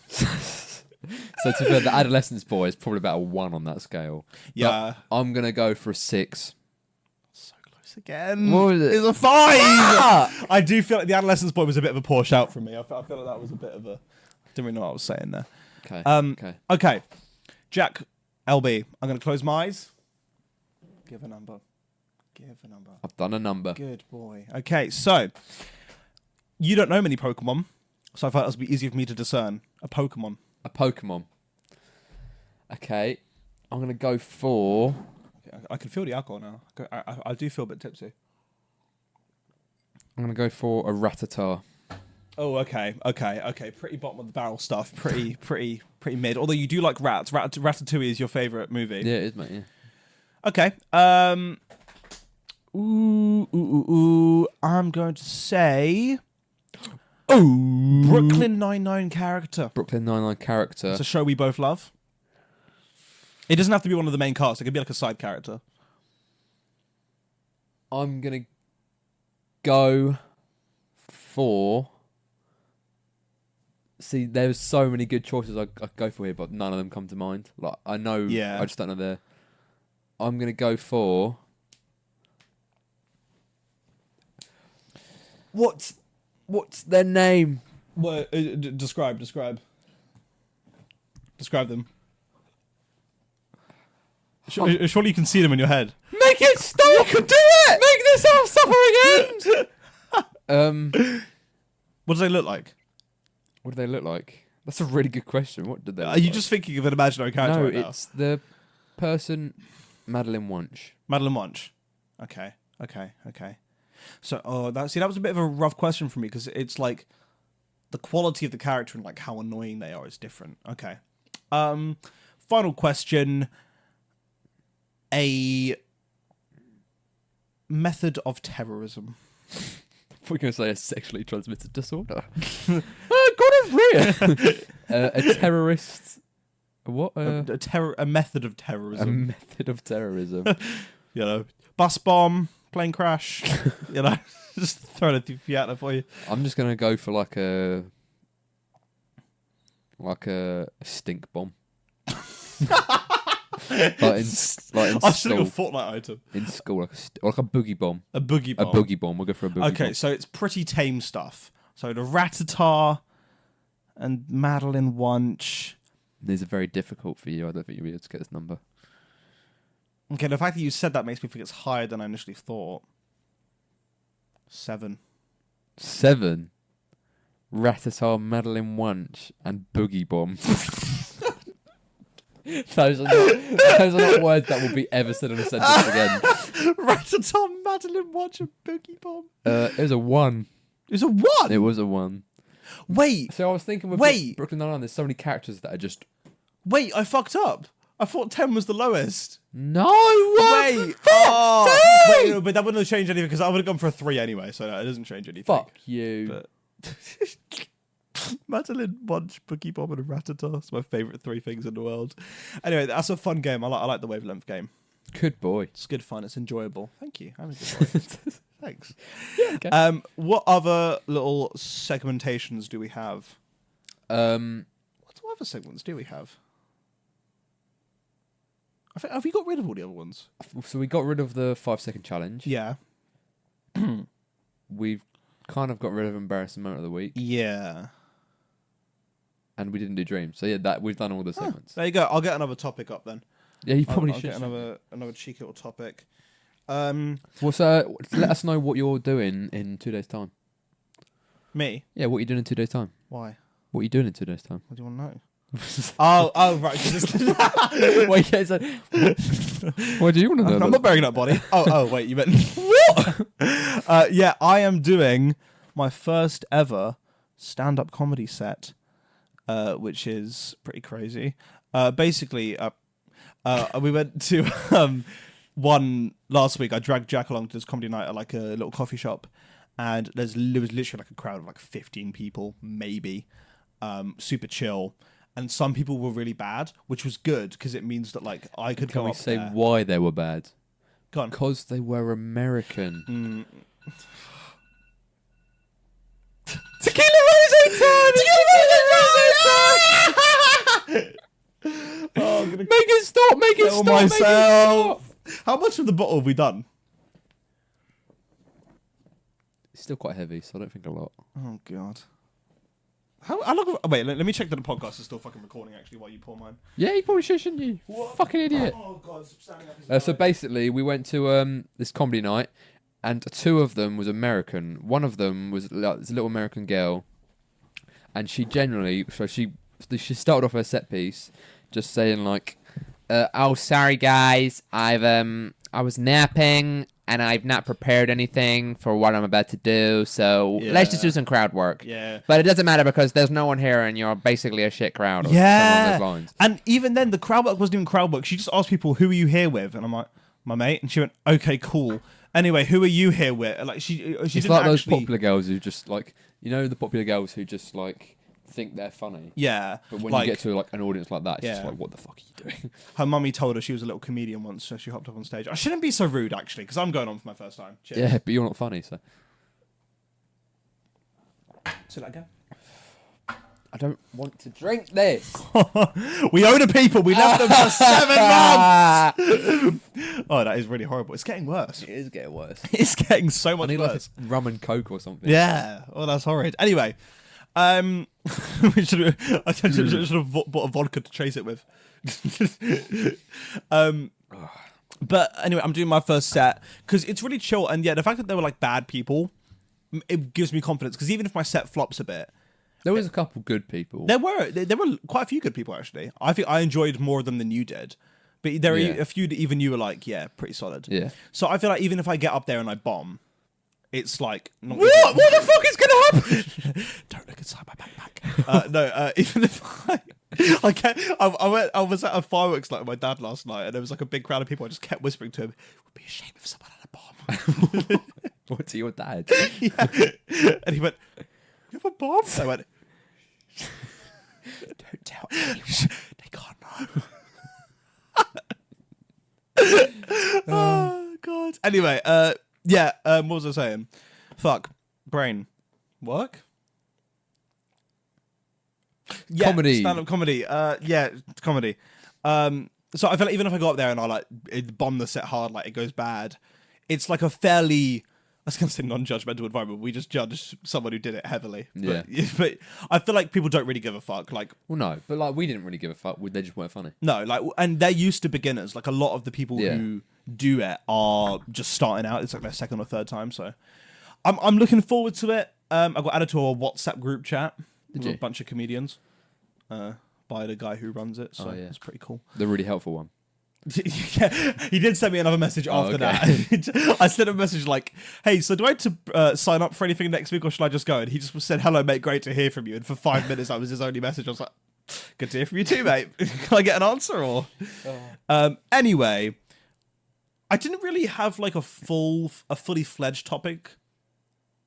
S2: So to be fair, the Adolescence boy is probably about a 1 on that scale.
S1: Yeah.
S2: But I'm gonna go for a 6.
S1: So close again.
S2: What was it?
S1: It's a 5.
S2: Ah!
S1: I do feel like the Adolescence boy was a bit of a poor shout from me. I feel like that was a bit of a. Didn't really know what I was saying there.
S2: Okay.
S1: Okay. Jack, LB. I'm going to close my eyes. Give a number.
S2: I've done a number.
S1: Good boy. Okay, so you don't know many Pokemon, so I thought it would be easier for me to discern a Pokemon.
S2: A Pokemon. Okay. I'm gonna go for.
S1: I can feel the alcohol now. I do feel a bit tipsy.
S2: I'm gonna go for a Rattata.
S1: Oh, okay. Pretty bottom of the barrel stuff. Pretty mid. Although you do like rats. Ratatouille is your favourite movie.
S2: Yeah, it is, mate. Yeah.
S1: Okay. I'm going to say. Oh, Brooklyn Nine-Nine character.
S2: Brooklyn Nine-Nine character.
S1: It's a show we both love. It doesn't have to be one of the main cast. It could be like a side character.
S2: I'm gonna go for. See, there's so many good choices I go for here, but none of them come to mind. Like I know,
S1: Yeah.
S2: I just don't know their. I'm gonna go for. What's their name?
S1: Well, describe them. Surely you can see them in your head.
S2: Make it stop! You can do it! Make this our suffering end!
S1: What do they look like?
S2: What do they look like? That's a really good question. What did they look
S1: Are you
S2: like?
S1: just thinking of an imaginary character
S2: No,
S1: right now?
S2: it's the person, Madeline Wunsch.
S1: Madeline Wunsch. Okay. So, that was a bit of a rough question for me because it's like the quality of the character and like how annoying they are is different. Okay. Final question. A method of terrorism.
S2: We're going to say a sexually transmitted disorder. God is real. A terrorist. What?
S1: A method of terrorism.
S2: A method of terrorism.
S1: You know, bus bomb, plane crash. You know, just throwing a few out there for you.
S2: I'm just going to go for like a stink bomb. like in
S1: I should have
S2: school.
S1: got a Fortnite item.
S2: In school, like a boogie bomb.
S1: A boogie bomb.
S2: A boogie bomb. We'll go for a boogie bomb.
S1: Okay, so it's pretty tame stuff. So the Rattata and Madeline Wunsch.
S2: These are very difficult for you. I don't think you'll be able to get this number.
S1: Okay, the fact that you said that makes me think it's higher than I initially thought. 7.
S2: 7. Rattata, Madeline Wunsch, and Boogie Bomb. Those are not words that will be ever said in a sentence again.
S1: Rattata, Madeline Wunsch, and Boogie Bomb.
S2: It was a 1.
S1: was a 1.
S2: It was a 1.
S1: Wait,
S2: So I was thinking with
S1: Wait.
S2: Brooklyn Nine-Nine, there's so many characters that are just...
S1: wait, I fucked up. I thought 10 was the lowest.
S2: No, what?
S1: Wait, wait, no, but that wouldn't have changed anything because I would have gone for a 3 anyway, so no, it doesn't change anything.
S2: Fuck you.
S1: But Madeline, Munch, Boogie Bomb, and Ratata. It's my favourite 3 things in the world. Anyway, that's a fun game. I like the Wavelength game.
S2: Good boy.
S1: It's good fun. It's enjoyable. Thank you. I'm a good boy. Thanks.
S2: Yeah, okay.
S1: What other little segmentations do we have? What other segments do we have? Have we got rid of all the other ones?
S2: So we got rid of the 5-second challenge.
S1: Yeah.
S2: We've kind of got rid of embarrassing moment of the week.
S1: Yeah.
S2: And we didn't do dreams. So yeah, that we've done all the segments.
S1: There you go. I'll get another topic up then.
S2: Yeah, you probably
S1: I'll
S2: should.
S1: get another cheeky little topic.
S2: Well, so let us know what you're doing in 2 days' time.
S1: Me?
S2: Yeah, what are you doing in 2 days' time?
S1: Why?
S2: What are you doing in 2 days' time?
S1: What do you want to know? oh, right.
S2: Wait, yeah, so, what do you want to know?
S1: I'm not burying that body. Oh, wait, you meant what? Yeah, I am doing my first ever stand-up comedy set, which is pretty crazy. Basically, we went to one last week. I dragged Jack along to this comedy night at like a little coffee shop, and there was literally like a crowd of like 15 people, maybe, super chill. And some people were really bad, which was good because it means that like I could go up
S2: say
S1: there.
S2: why they were bad?
S1: Go on.
S2: Because they were American.
S1: Tequila Rose time! Oh, I'm gonna
S2: Make it stop! Make it stop!
S1: myself. How much of the bottle have we done?
S2: It's still quite heavy, so I don't think a lot.
S1: Oh god. How long? Wait, let me check that the podcast is still fucking recording actually while you pour mine.
S2: Yeah, you probably should, shouldn't you?
S1: What?
S2: Fucking idiot.
S1: Oh god, standing up is
S2: So basically, we went to this comedy night, and 2 of them was American. One of them was like, this little American girl, and she generally, so she started off her set piece just saying like, "Oh, sorry guys, I was napping and I've not prepared anything for what I'm about to do, so let's just do some crowd work."
S1: Yeah.
S2: But it doesn't matter because there's no one here and you're basically a shit crowd. Or something along those lines.
S1: And even then, the crowd work wasn't even crowd work. She just asked people, "Who are you here with?" And I'm like, "My mate." And she went, "Okay, cool. Anyway, who are you here with?" Like she
S2: It's
S1: didn't
S2: like those
S1: actually...
S2: popular girls who just like, you know, the popular girls who just like think they're funny.
S1: Yeah.
S2: But when
S1: like,
S2: you get to like an audience like that, it's just
S1: Yeah.
S2: like, what the fuck are you doing?
S1: her mummy told her she was a little comedian once, so she hopped up on stage. I shouldn't be so rude, actually, because I'm going on for my first time. Cheers.
S2: Yeah, but you're not funny, so.
S1: So that go.
S2: I don't want to drink this.
S1: We owe the people. We left them for 7 months. Oh, that is really horrible. It's getting worse.
S2: It is getting worse.
S1: It's getting so
S2: I
S1: much
S2: need like
S1: worse.
S2: a rum and coke or something.
S1: Yeah. Oh, that's horrid. Anyway, we should have bought a vodka to chase it with. But anyway, I'm doing my first set because it's really chill, and yeah, the fact that they were like bad people, it gives me confidence. Because even if my set flops a bit,
S2: There was a couple good people.
S1: there were quite a few good people actually. I think I enjoyed more of them than you did. But there are
S2: Yeah.
S1: a few that even you were like, yeah, pretty solid.
S2: Yeah.
S1: So I feel like even if I get up there and I bomb, it's like not
S2: What? What the fuck is gonna happen?
S1: Don't look inside my backpack. No, even if I was at a fireworks night with my dad last night, and there was like a big crowd of people. I just kept whispering to him, "It would be a shame if someone had a bomb."
S2: What, to your dad?
S1: Yeah. And he went, "You have a bomb?" I went, "Don't tell anyone. They can't know." Oh god. Anyway, yeah. What was I saying? Fuck. Brain. Work. Yeah,
S2: Comedy.
S1: Stand-up comedy. Yeah, comedy. So I feel like even if I go up there and I like bomb the set hard, like it goes bad, it's like a fairly, I was going to say non-judgmental environment. We just judge someone who did it heavily.
S2: Yeah.
S1: But I feel like people don't really give a fuck. Like,
S2: Well, no, but like we didn't really give a fuck. They just weren't funny.
S1: no, like, and they're used to beginners. Like a lot of the people
S2: Yeah.
S1: who do it are just starting out. It's like their second or third time. So I'm looking forward to it. I got added to a WhatsApp group chat with
S2: you?
S1: a bunch of comedians by the guy who runs it. So
S2: Oh, yeah.
S1: it's pretty cool.
S2: The really helpful one.
S1: Yeah, he did send me another message after that. I sent him a message like, "Hey, so do I have to sign up for anything next week, or should I just go?" And he just said, "Hello, mate. Great to hear from you." And for 5 minutes, that was his only message. I was like, "Good to hear from you too, mate. Can I get an answer?" Or anyway, I didn't really have like a fully fledged topic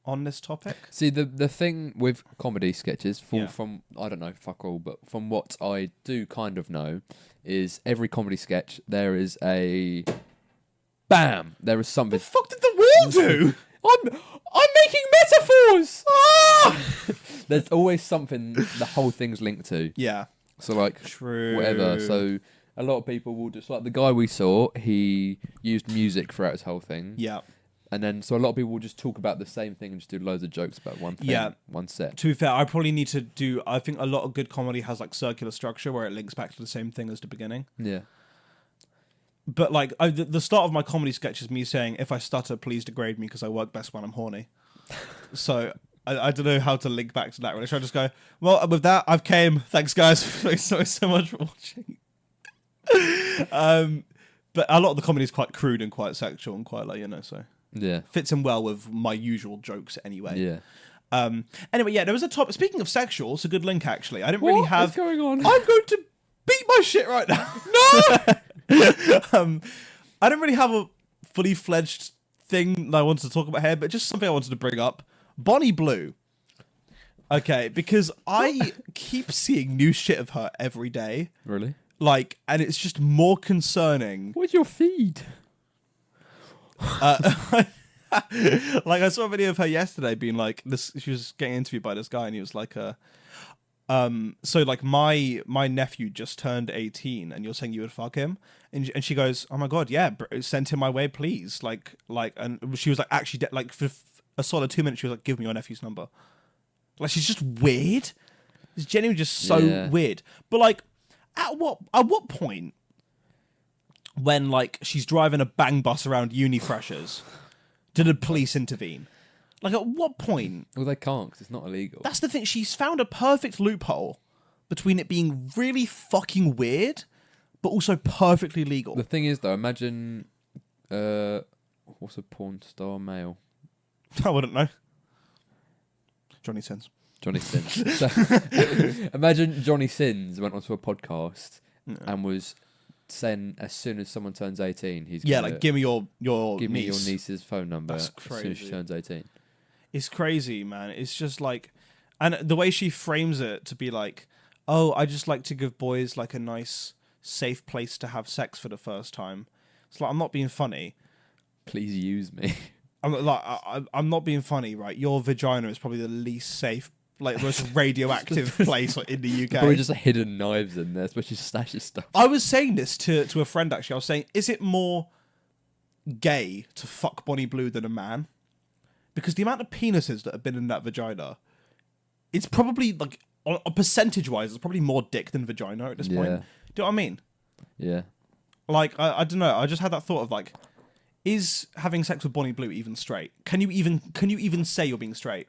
S1: on this topic.
S2: See, the thing with comedy sketches,
S1: Yeah.
S2: from I don't know, fuck all, but from what I do kind of know, is every comedy sketch there is a bam. There is something.
S1: What the fuck did the wall do?
S2: I'm making metaphors. Ah! There's always something the whole thing's linked to.
S1: Yeah.
S2: So like
S1: True.
S2: whatever. So a lot of people will just like the guy we saw. He used music throughout his whole thing.
S1: Yeah.
S2: And then, so a lot of people will just talk about the same thing and just do loads of jokes about one thing, one set.
S1: To be fair, I probably need to do... I think a lot of good comedy has, like, circular structure where it links back to the same thing as the beginning.
S2: Yeah.
S1: But, like, the start of my comedy sketch is me saying, if I stutter, please degrade me because I work best when I'm horny. So, I don't know how to link back to that, really. Should I just go, well, with that, I've came. Thanks, guys. Thanks so much for watching. But a lot of the comedy is quite crude and quite sexual and quite, like, you know, so...
S2: Yeah.
S1: Fits in well with my usual jokes anyway.
S2: Yeah.
S1: Anyway, yeah, there was a topic. Speaking of sexual, it's a good link actually. I didn't really have.
S2: What's going on?
S1: I'm going to beat my shit right now. No. I didn't really have a fully fledged thing that I wanted to talk about here, but just something I wanted to bring up. Bonnie Blue. Okay, because I keep seeing new shit of her every day.
S2: Really?
S1: Like, and it's just more concerning.
S2: What's your feed?
S1: Like I saw a video of her yesterday being like this. She was getting interviewed by this guy, and he was like, so like my nephew just turned 18, and you're saying you would fuck him?" And she goes, "Oh my god, yeah, send him my way, please." Like, and she was like, actually, like for a solid 2 minutes, she was like, "Give me your nephew's number." Like, she's just weird. It's genuinely just so weird. But like, at what point? When, like, she's driving a bang bus around uni freshers, did the police intervene? Like, at what point?
S2: Well, they can't, because it's not illegal.
S1: That's the thing. She's found a perfect loophole between it being really fucking weird, but also perfectly legal.
S2: The thing is, though, imagine... what's a porn star male?
S1: I wouldn't know. Johnny Sins.
S2: Johnny Sins. So, imagine Johnny Sins went onto a podcast and was... saying as soon as someone turns 18, he's gonna,
S1: like, give me your
S2: give me
S1: niece.
S2: your niece's phone number
S1: That's
S2: as
S1: crazy.
S2: soon as she turns 18.
S1: It's crazy, man. It's just like, and the way she frames it to be like, "Oh, I just like to give boys like a nice, safe place to have sex for the first time." It's like, I'm not being funny.
S2: Please use me.
S1: I'm not being funny, right? Your vagina is probably the least safe, like most radioactive place in the UK.
S2: Probably just hidden knives in there, especially stashes stuff.
S1: I was saying this to a friend actually. I was saying, is it more gay to fuck Bonnie Blue than a man? Because the amount of penises that have been in that vagina, it's probably like on percentage wise, it's probably more dick than vagina at this point. Do you know what I mean?
S2: Yeah.
S1: Like I don't know. I just had that thought of like, is having sex with Bonnie Blue even straight? Can you even say you're being straight?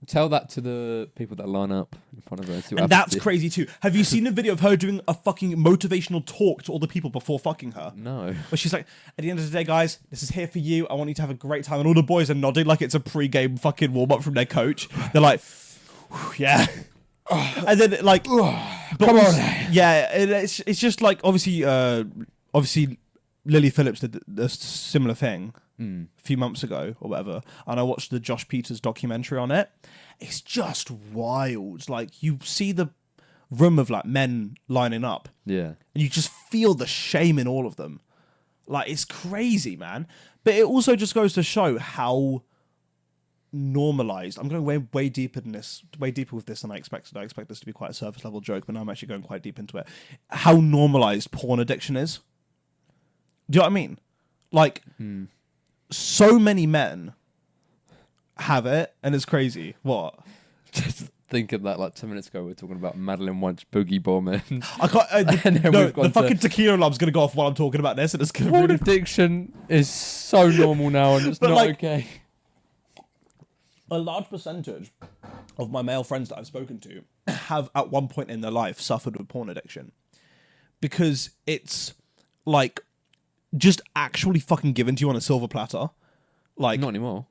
S2: Tell that to the people that line up in front of her.
S1: And that's crazy too. Have you seen the video of her doing a fucking motivational talk to all the people before fucking her?
S2: No.
S1: Where she's like, "At the end of the day, guys, this is here for you. I want you to have a great time." And all the boys are nodding like it's a pre-game fucking warm-up from their coach. They're like, "Yeah." And then like, come
S2: on.
S1: Yeah, it's just like, obviously Lily Phillips did a similar thing a few months ago or whatever, and I watched the Josh Peters documentary on it. It's just wild. Like, you see the room of like men lining up,
S2: Yeah.
S1: and you just feel the shame in all of them. Like, it's crazy, man. But it also just goes to show how normalized. I'm going way deeper than this, way deeper with this than I expected. I expect this to be quite a surface level joke, but now I'm actually going quite deep into it. How normalized porn addiction is. Do you know what I mean? Like, so many men have it, and it's crazy. What?
S2: Just think of that, like 10 minutes ago, we were talking about Madeline Wunsch Boogie Bombing.
S1: I can't. The fucking tequila alarm's gonna go off while I'm talking about this, and it's gonna.
S2: Porn addiction is so normal now, and it's not like, okay.
S1: A large percentage of my male friends that I've spoken to have, at one point in their life, suffered with porn addiction. because it's like just actually fucking given to you on a silver platter. Like,
S2: not anymore.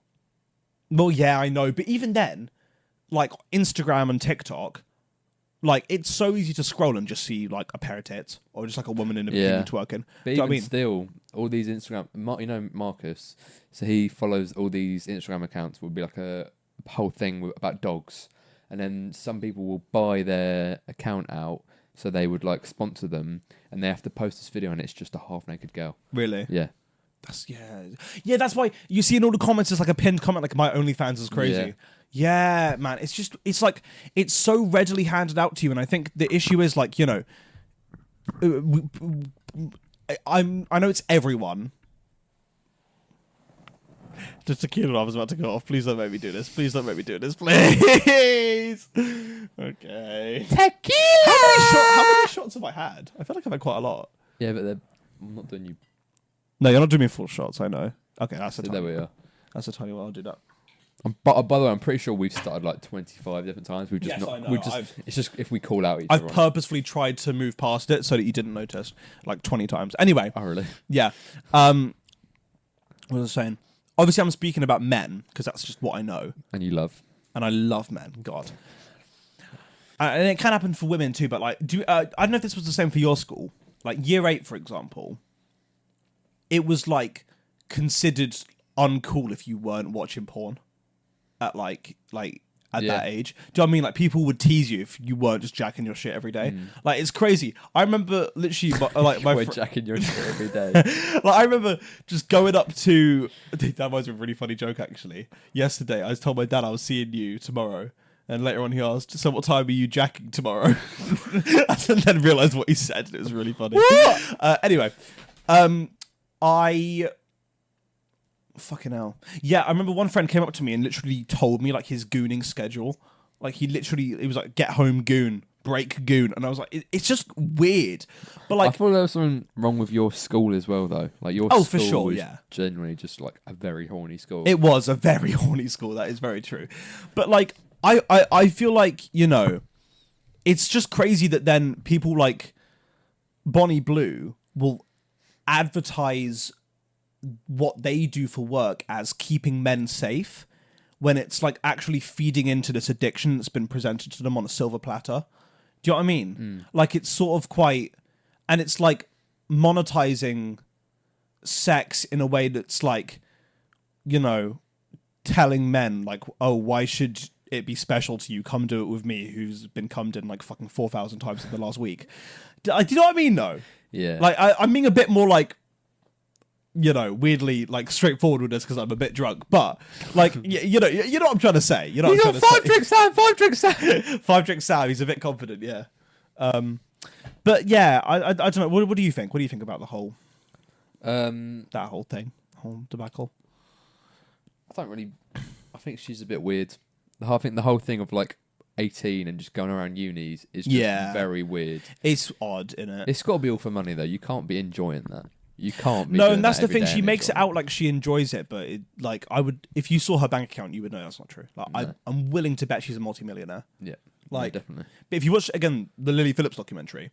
S1: Well, yeah, I know, but even then, like Instagram and TikTok, like it's so easy to scroll and just see like a pair of tits or just like a woman in a bikini twerking.
S2: But even still, all these Instagram, Marcus, so he follows all these Instagram accounts. Will be like a whole thing about dogs, and then some people will buy their account out, so they would like sponsor them, and they have to post this video, and it's just a half-naked girl.
S1: Really?
S2: Yeah.
S1: That's why you see in all the comments it's like a pinned comment like my OnlyFans is crazy. Yeah, man, it's like it's so readily handed out to you, and I think the issue is like, you know, I know it's everyone. The tequila I was about to go off. Please don't make me do this. Please. Okay.
S2: Tequila.
S1: How many shots have I had? I feel like I've had quite a lot.
S2: Yeah, but I'm not doing you.
S1: No, you're not doing me full shots. I know. Okay, that's a tiny.
S2: There we are.
S1: That's a tiny one. I'll do that.
S2: By the way, I'm pretty sure we've started like 25 different times. We've just
S1: I know.
S2: It's just if we call out each
S1: I've
S2: other.
S1: purposefully tried to move past it so that you didn't notice like 20 times. Anyway.
S2: Oh, really?
S1: Yeah. What was I saying? Obviously, I'm speaking about men because that's just what I know.
S2: And you love.
S1: And I love men. God. And it can happen for women too. But like, I don't know if this was the same for your school. Like year 8, for example. It was like considered uncool if you weren't watching porn at that age. Do you know what I mean? Like people would tease you if you weren't just jacking your shit every day. Like it's crazy. I remember literally my
S2: jacking your shit every day.
S1: Like I remember just going up to that was a really funny joke actually. Yesterday I told my dad I was seeing you tomorrow. And later on he asked, so what time are you jacking tomorrow? And then realised what he said. And it was really funny. Anyway, fucking hell. Yeah, I remember one friend came up to me and literally told me like his gooning schedule. Like he was like, get home goon, break goon. And I was like, it's just weird. But like,
S2: I thought there was something wrong with your school as well though. Like your
S1: school
S2: for
S1: sure,
S2: was
S1: yeah.
S2: Generally just like a very horny school.
S1: It was a very horny school, that is very true. But like, I feel like, you know, it's just crazy that then people like Bonnie Blue will advertise what they do for work as keeping men safe when it's like actually feeding into this addiction that's been presented to them on a silver platter. Do you know what I mean? Like it's sort of quite, and it's like monetizing sex in a way that's like, you know, telling men like, oh, why should it be special to you? Come do it with me, who's been cummed in like fucking 4,000 times in the last week. Do you know what I mean though?
S2: Yeah.
S1: Like I'm being a bit more like, you know, weirdly like straightforward with this because I'm a bit drunk, but like you know what I'm trying to say. You know, what I'm trying to say.
S2: 5 drinks down, 5 drinks down.
S1: 5 drinks down. He's a bit confident, yeah. But yeah, I don't know. What do you think? What do you think about the whole that whole thing, whole debacle?
S2: I don't really. I think she's a bit weird. I think the whole thing of like 18 and just going around unis is just very weird.
S1: It's odd, innit?
S2: It's got to be all for money though. You can't be enjoying that. You can't be.
S1: No, and that's the thing. She makes it out like she enjoys it, but like I would, if you saw her bank account, you would know that's not true. Like
S2: No.
S1: I'm willing to bet she's a multimillionaire.
S2: Yeah,
S1: like
S2: definitely.
S1: But if you watch again the Lily Phillips documentary,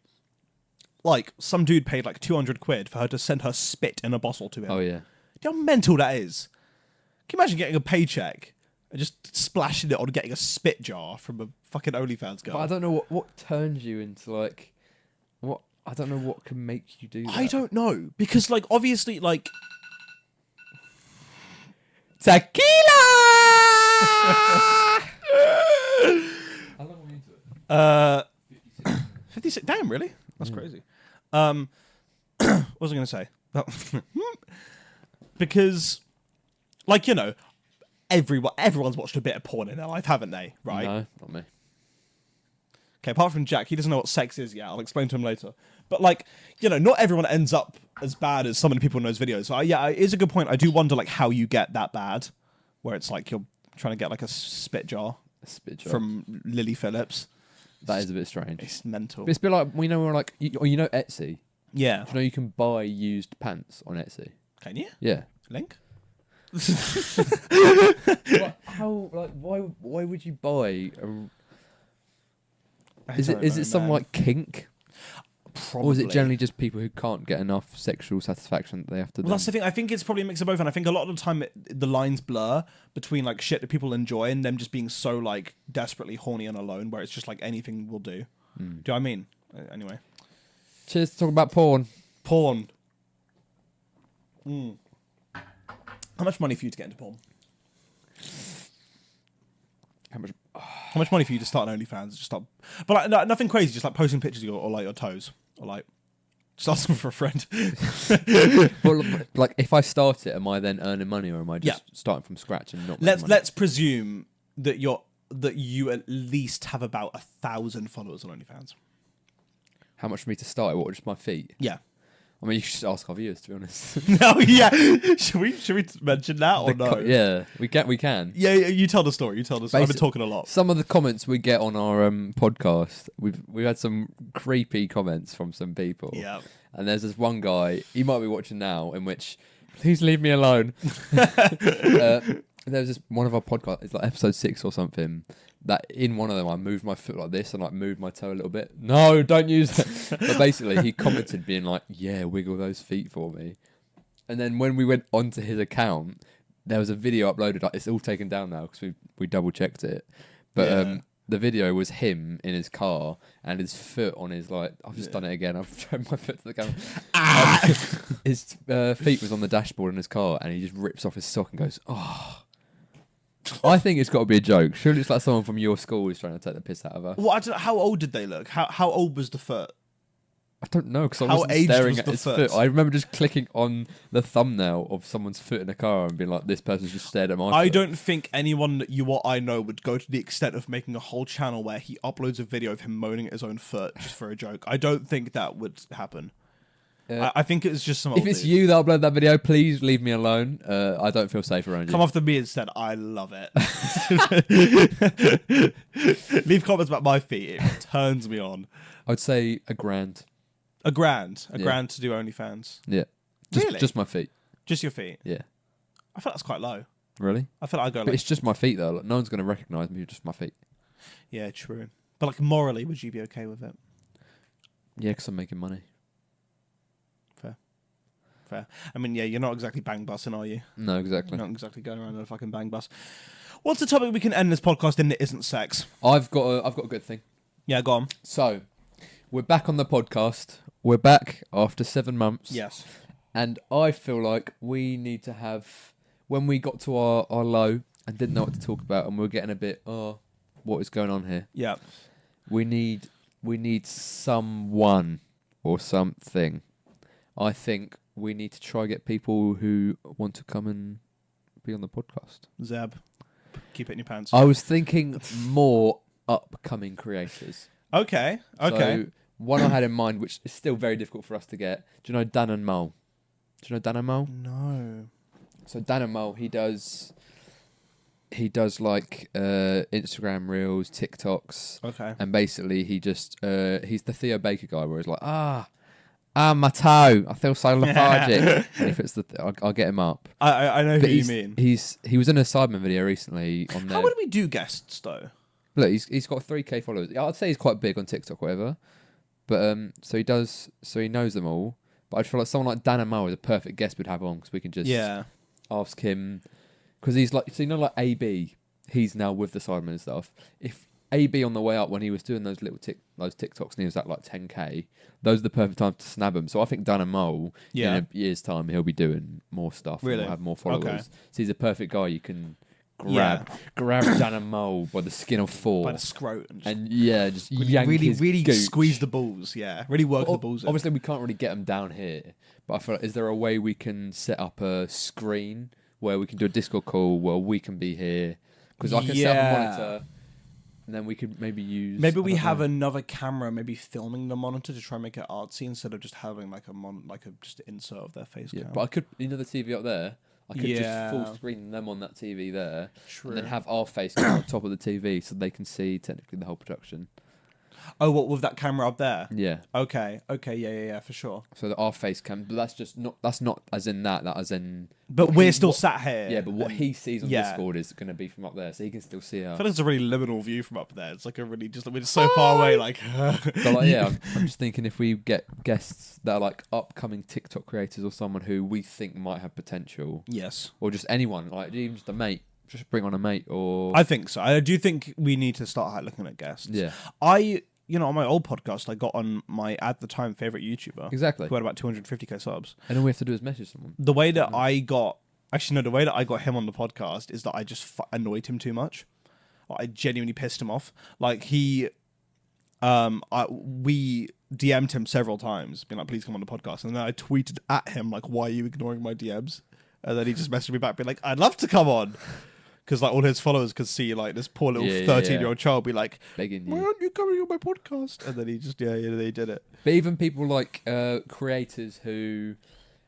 S1: like some dude paid like 200 quid for her to send her spit in a bottle to him.
S2: Oh yeah.
S1: Do you know how mental that is? Can you imagine getting a paycheck and just splashing it on getting a spit jar from a fucking OnlyFans girl?
S2: But I don't know what turns you into like what. I don't know what can make you do that.
S1: I don't know. Because, like, obviously, like...
S2: Tequila! How long are we into it?
S1: 56. Damn, really? That's crazy. What was I going to say? Because, like, you know, everyone's watched a bit of porn in their life, haven't they? Right?
S2: No, not me.
S1: Okay, apart from Jack, he doesn't know what sex is yet. I'll explain to him later. But, like, you know, not everyone ends up as bad as some of the people in those videos. So, yeah, it is a good point. I do wonder, like, how you get that bad, where it's like you're trying to get, like, a spit jar from Lily Phillips.
S2: That is a bit strange.
S1: It's mental.
S2: But it's a bit like, you know Etsy?
S1: Yeah.
S2: Do you know you can buy used pants on Etsy?
S1: Can you?
S2: Yeah.
S1: Link?
S2: How, like, why would you buy a... Is it some, like, kink?
S1: Probably.
S2: Or is it generally just people who can't get enough sexual satisfaction that they have to
S1: Well, that's the thing. I think it's probably a mix of both, and I think a lot of the time the lines blur between like shit that people enjoy and them just being so like desperately horny and alone, where it's just like anything will do. Do you know what I mean? Anyway.
S2: Cheers to talk about porn.
S1: Porn. How much money for you to get into porn? How much money for you to start an OnlyFans? Just start, but like nothing crazy. Just like posting pictures of or like your toes, or like just asking for a friend.
S2: Well, like if I start it, am I then earning money, or am I just starting from scratch and not?
S1: Let's presume that you at least have about 1,000 followers on OnlyFans.
S2: How much for me to start it? What, just my feet?
S1: Yeah.
S2: I mean, you should ask our viewers, to be honest.
S1: No, yeah. Should we mention that or no?
S2: Yeah, we can.
S1: Yeah, you tell the story. I've been talking a lot.
S2: Some of the comments we get on our podcast, we've had some creepy comments from some people.
S1: Yeah.
S2: And there's this one guy, he might be watching now, in which, please leave me alone. There's this one of our podcasts, it's like episode 6 or something, that in one of them I moved my foot like this and like moved my toe a little bit. No, don't use that. But basically he commented being like, yeah, wiggle those feet for me. And then when we went onto his account, there was a video uploaded. Like, it's all taken down now because we double checked it. But the video was him in his car and his foot on his like. I've just done it again. I've thrown my foot to the camera. His feet was on the dashboard in his car, and he just rips off his sock and goes, "Oh." I think it's got to be a joke. Surely it's like someone from your school who's trying to take the piss out of her.
S1: Well, I don't know. How old did they look? How old was the foot?
S2: I don't know, because I wasn't staring at his foot. I remember just clicking on the thumbnail of someone's foot in a car and being like, this person's just stared at my foot.
S1: I don't think anyone that you or I know would go to the extent of making a whole channel where he uploads a video of him moaning at his own foot just for a joke. I don't think that would happen. I think it's just some old
S2: If it's
S1: dude.
S2: you that upload that video, please leave me alone. I don't feel safe around you.
S1: Come after me instead. I love it. Leave comments about my feet. It turns me on.
S2: I'd say $1,000.
S1: A grand to do OnlyFans.
S2: Yeah.
S1: Really?
S2: Just my feet.
S1: Just your feet?
S2: Yeah.
S1: I feel that's quite low.
S2: Really?
S1: I feel like I go
S2: But
S1: like...
S2: it's just my feet, though. Like, no one's going to recognise me with just my feet.
S1: Yeah, true. But like morally, would you be okay with it?
S2: Yeah, because I'm making money.
S1: Fair. I mean, yeah, you're not exactly bang bussing, are you?
S2: No, exactly.
S1: You're not exactly going around on a fucking bang bus. What's the topic we can end this podcast in that isn't sex?
S2: I've got a good thing.
S1: Yeah, go on.
S2: So, we're back on the podcast. We're back after 7 months.
S1: Yes.
S2: And I feel like we need to have, when we got to our low and didn't know what to talk about, and we were getting a bit, what is going on here?
S1: Yeah.
S2: We need someone or something. I think we need to try get people who want to come and be on the podcast.
S1: Zeb, keep it in your pants.
S2: I was thinking more upcoming creators.
S1: Okay.
S2: So one I had in mind, which is still very difficult for us to get. Do you know Dan and Mole? Do you know Dan and Mole?
S1: No.
S2: So Dan and Mole, he does like Instagram reels, TikToks.
S1: Okay.
S2: And basically he just he's the Theo Baker guy where he's like, my toe, I feel so lethargic. And if it's I'll get him up.
S1: I know who you mean.
S2: He was in a Sidemen video recently on there.
S1: How would we do guests though?
S2: Look, he's got 3K followers. I'd say he's quite big on TikTok, whatever. But so he knows them all. But I feel like someone like Dan and Mo is a perfect guest we'd have on, because we can just ask him, because he's like, so you know, like AB, he's now with the Sidemen and stuff. If AB on the way up, when he was doing those little those TikToks and he was at like 10K, those are the perfect time to snab him. So I think Dan and Mo, in a year's time, he'll be doing more stuff.
S1: Really?
S2: And we'll have more followers.
S1: Okay.
S2: So he's a perfect guy you can grab Dan and Mo by the skin of four.
S1: By the scrotum.
S2: And just yank
S1: really,
S2: his
S1: really
S2: gooch.
S1: squeeze the balls. Yeah, really work the balls in.
S2: Obviously, we can't really get them down here. But I feel like, is there a way we can set up a screen where we can do a Discord call where we can be here? Because I can set up a monitor. And then we could maybe use...
S1: Maybe we have another camera, maybe filming the monitor to try and make it artsy instead of just having like a just insert of their face cam.
S2: But I could, the TV up there, I could
S1: Yeah.
S2: just full screen them on that TV there.
S1: True.
S2: And then have our face cam on top of the TV so they can see technically the whole production.
S1: Oh, what, with that camera up there?
S2: Yeah.
S1: Okay, yeah, for sure.
S2: So that our face cam, but that's not as in that as in.
S1: But we're still sat here.
S2: Yeah, but what he sees on
S1: yeah.
S2: Discord is going to be from up there, so he can still see
S1: I
S2: us.
S1: feel like it's a really liminal view from up there. It's like a really we're just so far away. Like,
S2: So like, yeah, I'm just thinking if we get guests that are like upcoming TikTok creators or someone who we think might have potential,
S1: yes,
S2: or just anyone, like even just a mate, just bring on a mate, or
S1: I think so. I do think we need to start looking at guests.
S2: yeah,
S1: On my old podcast, I got on my at the time favorite YouTuber,
S2: exactly,
S1: who had about 250k subs.
S2: and all we have to do is message someone.
S1: The way that I got him on the podcast is that I just annoyed him too much. Like, I genuinely pissed him off. Like we DM'd him several times, being like, "Please come on the podcast," and then I tweeted at him like, "Why are you ignoring my DMs?" And then he just messaged me back, being like, "I'd love to come on." Because like all his followers could see like this poor little 13-year-old child be like,
S2: begging
S1: "Why
S2: you.
S1: aren't you coming on my podcast?" And then he just they did it.
S2: But even people like creators who,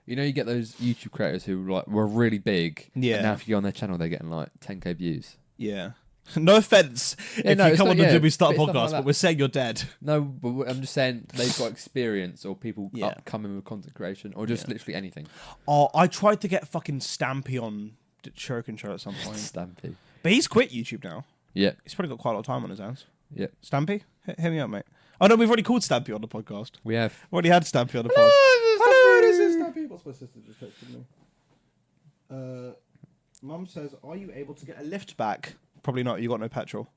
S2: you know, you get those YouTube creators who like were really big.
S1: Yeah.
S2: And now if you go on their channel, they're getting like 10k views.
S1: Yeah. No offense
S2: Yeah,
S1: if
S2: no,
S1: you
S2: it's
S1: come
S2: not-
S1: on the
S2: yeah,
S1: Did We Start
S2: but it's
S1: podcast,
S2: stuff like
S1: but
S2: that.
S1: we're saying you're dead.
S2: No, but I'm just saying they've got experience, or people
S1: Yeah.
S2: upcoming with content creation, or just
S1: Yeah.
S2: literally anything.
S1: Oh, I tried to get fucking Stampy on the Shuriken Show at some point.
S2: Stampy.
S1: But he's quit YouTube now.
S2: Yeah.
S1: He's probably got quite a lot of time on his hands.
S2: Yeah.
S1: Stampy? Hit me up, mate. Oh, no, we've already called Stampy on the podcast.
S2: We have.
S1: We've already had Stampy on the pod. Hello, this is Stampy. What's my sister just texted me? Mum says, "Are you able to get a lift back?" Probably not. You got no petrol.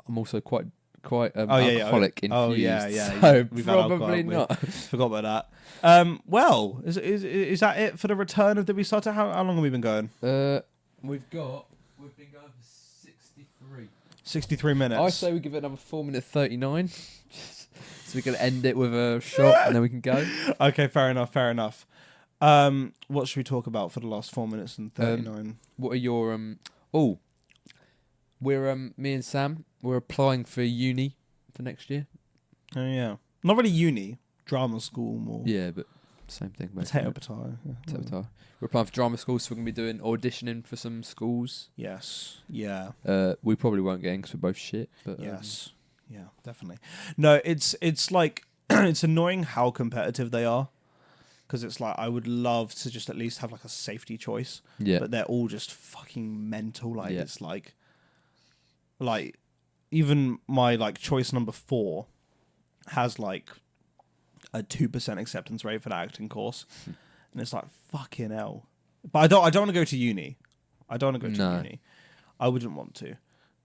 S2: I'm also quite
S1: Oh
S2: alcoholic infused.
S1: yeah.
S2: So
S1: We've had alcohol,
S2: probably
S1: haven't we?
S2: not.
S1: Forgot about that. Well, is that it for the return of Did We Start? How long have we been going?
S2: We've been going for 63.
S1: 63 minutes.
S2: I say we give it another 4 minute 39. So we can end it with a shot and then we can go.
S1: Okay, fair enough. What should we talk about for the last 4 minutes and 39?
S2: What are your we're me and Sam, we're applying for uni for next year.
S1: Oh yeah, not really uni, drama school more.
S2: Yeah, but same thing.
S1: Potato. Yeah.
S2: Potato. We're applying for drama schools, so we're going to be doing auditioning for some schools.
S1: Yes. Yeah.
S2: We probably won't get in because we're both shit. But
S1: Yes. Yeah, definitely. No, it's like it's annoying how competitive they are, because it's like I would love to just at least have like a safety choice.
S2: yeah,
S1: But they're all just fucking mental. Like
S2: Yeah.
S1: it's like even my like choice number 4 has like a 2% acceptance rate for the acting course, and it's like fucking hell. But I don't want to go to uni. I don't want to go to
S2: No.
S1: uni. I wouldn't want to.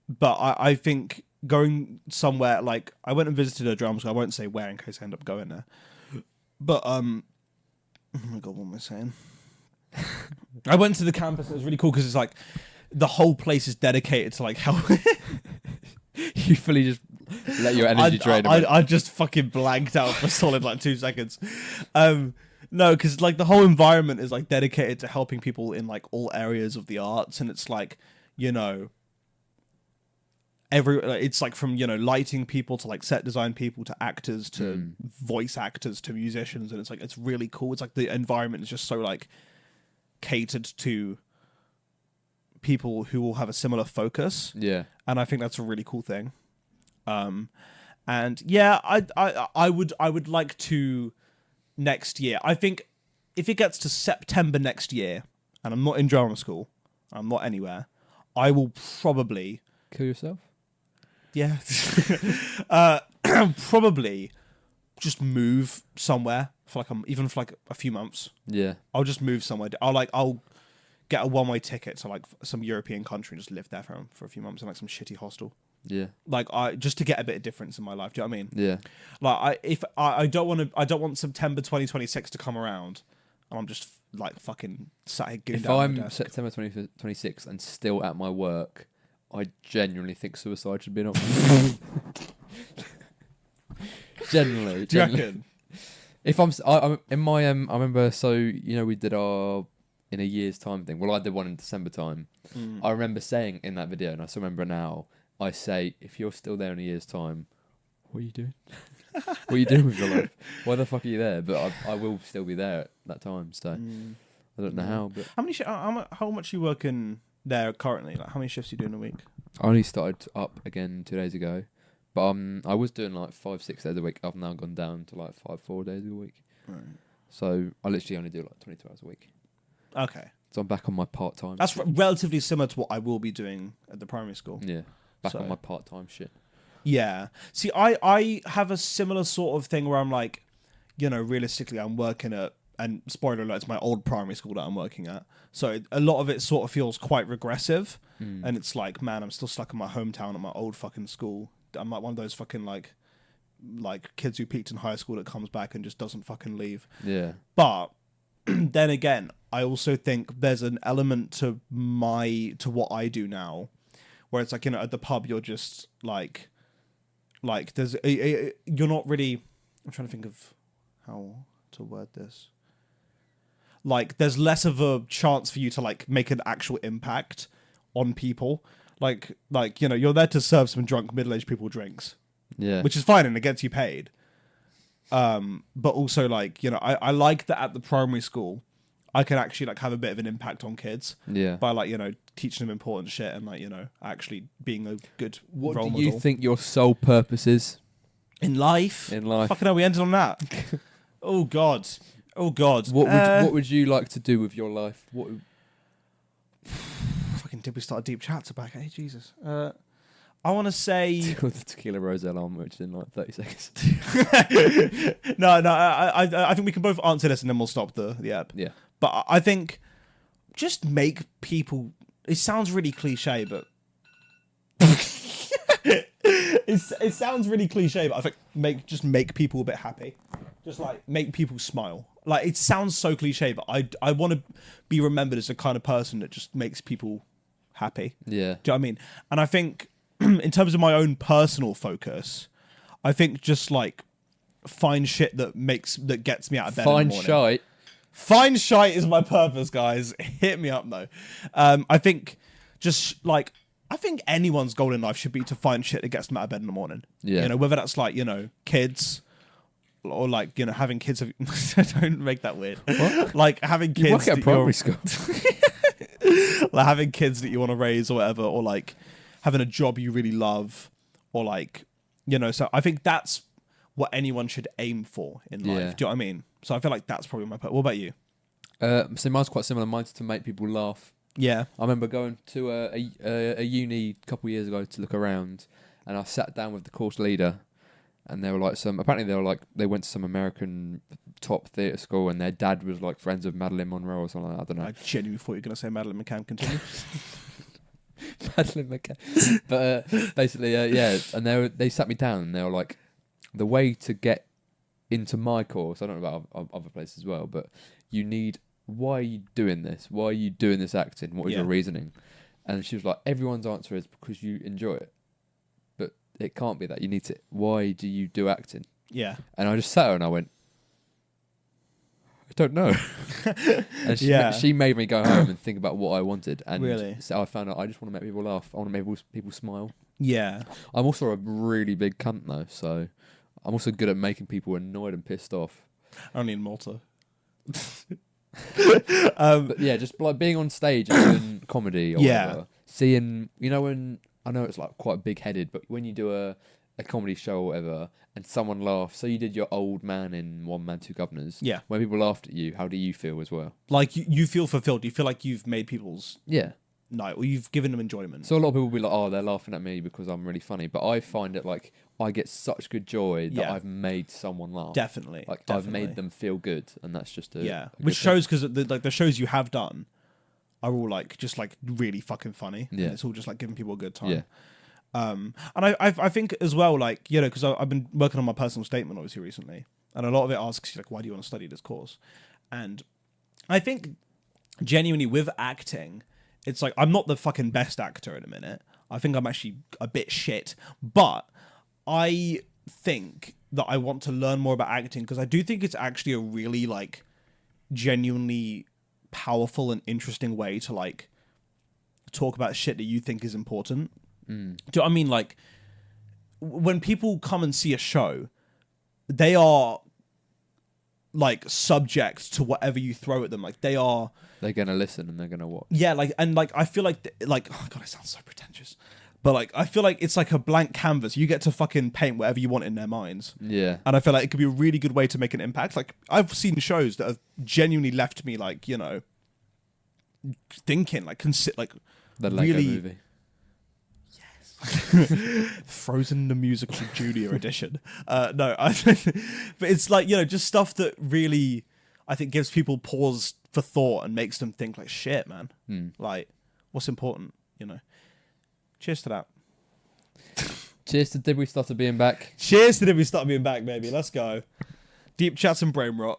S1: But I think going somewhere like I went and visited a drama school. I won't say where in case I end up going there. But oh my god, what am I saying? I went to the campus. It was really cool because it's like the whole place is dedicated to like help.
S2: you fully just let your energy drain. a bit.
S1: I just fucking blanked out for a solid like 2 seconds. No, because like the whole environment is like dedicated to helping people in like all areas of the arts, and it's like, you know, it's like from, you know, lighting people to like set design people to actors to voice actors to musicians, and it's like it's really cool. It's like the environment is just so like catered to people who will have a similar focus.
S2: Yeah.
S1: And I think that's a really cool thing. And yeah, I would like to next year. I think if it gets to September next year and I'm not in drama school, I'm not anywhere, I will probably
S2: Kill yourself?
S1: yeah probably just move somewhere for like even for like a few months.
S2: Yeah.
S1: I'll just move somewhere. I'll get a one-way ticket to like some European country and just live there for a few months in like some shitty hostel.
S2: Yeah.
S1: Like just to get a bit of difference in my life. Do you know what I mean?
S2: Yeah.
S1: Like I don't want September 2026 to come around and I'm just like fucking sat here gooned
S2: If
S1: down
S2: I'm
S1: my desk.
S2: September 2026 and still at my work, I genuinely think suicide should be an option. Generally.
S1: Do you reckon?
S2: If I'm in my I remember, so you know we did our in a year's time thing. Well, I did one in December time. I remember saying in that video, and I still remember now. I say, if you're still there in a year's time, what are you doing? What are you doing with your life? Why the fuck are you there? But I will still be there at that time. So I don't know how. But
S1: How many how much you working there currently? Like how many shifts you do in a week?
S2: I only started up again 2 days ago, But I was doing like 5-6 days a week. I've now gone down to like 4 days a week.
S1: Right.
S2: So I literally only do like 22 hours a week.
S1: Okay.
S2: So I'm back on my part-time.
S1: That's relatively similar to what I will be doing at the primary school.
S2: Yeah. Back on my part-time shit.
S1: Yeah. See, I have a similar sort of thing where I'm like, realistically, I'm working at, and spoiler alert, it's my old primary school that I'm working at. So a lot of it sort of feels quite regressive. And it's like, man, I'm still stuck in my hometown at my old fucking school. I'm like one of those fucking like kids who peaked in high school that comes back and just doesn't fucking leave.
S2: Yeah.
S1: But then again, I also think there's an element to what I do now, where it's like, at the pub, you're just like there's you're not really. I'm trying to think of how to word this. Like, there's less of a chance for you to like make an actual impact on people. Like you're there to serve some drunk middle-aged people drinks.
S2: Yeah.
S1: Which is fine and it gets you paid. But also like, I like that at the primary school I can actually like have a bit of an impact on kids.
S2: Yeah.
S1: By like, teaching them important shit and like, actually being a good role model.
S2: What do you think your sole purpose is?
S1: In life?
S2: In life.
S1: Fucking hell, we ended on that. Oh God.
S2: What would you like to do with your life? What?
S1: Fucking did we start a deep chat to back? Hey, Jesus. I want to say
S2: the Tequila Roselle on, which in like 30 seconds.
S1: No. I think we can both answer this and then we'll stop the app.
S2: Yeah.
S1: But I think just make people. It sounds really cliche, but it sounds really cliche. But I think make people a bit happy. Just like make people smile. Like, it sounds so cliche, but I want to be remembered as the kind of person that just makes people happy.
S2: Yeah.
S1: Do you know what I mean? And I think in terms of my own personal focus, I think just like find shit that gets me out of bed.
S2: Find
S1: in the morning.
S2: shite.
S1: Find shite is my purpose, guys. Hit me up though. I think just like anyone's goal in life should be to find shit that gets them out of bed in the morning.
S2: Yeah.
S1: Whether that's like, kids or like, having kids. Don't make that weird.
S2: What?
S1: Like having kids.
S2: You work at primary school.
S1: Like having kids that you want to raise or whatever, or like having a job you really love, or like, so I think that's what anyone should aim for in life.
S2: Yeah.
S1: Do you know what I mean? So I feel like that's probably my what about you?
S2: So mine's quite similar. Mine's to make people laugh.
S1: Yeah.
S2: I remember going to a uni a couple of years ago to look around, and I sat down with the course leader, and they went to some American top theatre school, and their dad was like friends with Marilyn Monroe or something like that. I don't know.
S1: I genuinely thought you were going to say Madeline McCann. Continue.
S2: Madeline McCann. But basically, yeah, and they sat me down, and they were like, the way to get into my course, I don't know about other places as well, but why are you doing this? Why are you doing this acting? What is your reasoning? And she was like, everyone's answer is because you enjoy it. But it can't be that. You need to, why do you do acting?
S1: Yeah.
S2: And I just sat there and I went, I don't know. And she made me go home and think about what I wanted. And
S1: really?
S2: So I found out I just want to make people laugh. I want to make people smile.
S1: Yeah.
S2: I'm also a really big cunt though, so I'm also good at making people annoyed and pissed off.
S1: Only in Malta.
S2: But yeah, just like being on stage and doing comedy or whatever. Seeing, when, I know it's like quite big-headed, but when you do a comedy show or whatever, and someone laughs, so you did your old man in One Man, Two Governors.
S1: Yeah.
S2: When people laughed at you, how do you feel as well?
S1: Like, you feel fulfilled. You feel like you've made people's night, or you've given them enjoyment.
S2: So a lot of people will be like, oh, they're laughing at me because I'm really funny. But I find it like, I get such good joy that I've made someone laugh.
S1: Definitely.
S2: Like,
S1: Definitely.
S2: I've made them feel good, and that's just
S1: which shows, because the shows you have done are all like just like really fucking funny.
S2: Yeah.
S1: And it's all just like giving people a good time.
S2: Yeah.
S1: And I think as well, like, because I've been working on my personal statement obviously recently, and a lot of it asks you like, why do you want to study this course? And I think genuinely with acting, it's like, I'm not the fucking best actor in a minute. I think I'm actually a bit shit, but I think that I want to learn more about acting, because I do think it's actually a really like genuinely powerful and interesting way to like talk about shit that you think is important. Do you know what I mean? Like, when people come and see a show, they are like subject to whatever you throw at them. Like, they're
S2: gonna listen and they're gonna watch.
S1: Yeah, like, and like I feel like oh god, I sound so pretentious, But like, I feel like it's like a blank canvas. You get to fucking paint whatever you want in their minds.
S2: Yeah.
S1: And I feel like it could be a really good way to make an impact. Like, I've seen shows that have genuinely left me like, you know, thinking, like, like
S2: The Lego
S1: really
S2: movie.
S1: Frozen the musical junior edition. No, but it's like, you know, just stuff that really, I think, gives people pause for thought and makes them think like, shit, man. Like, what's important, you know? Cheers to that.
S2: Cheers to Did We Stutter being back.
S1: Cheers to Did We Stutter being back, baby. Let's go. Deep chats and brain rot.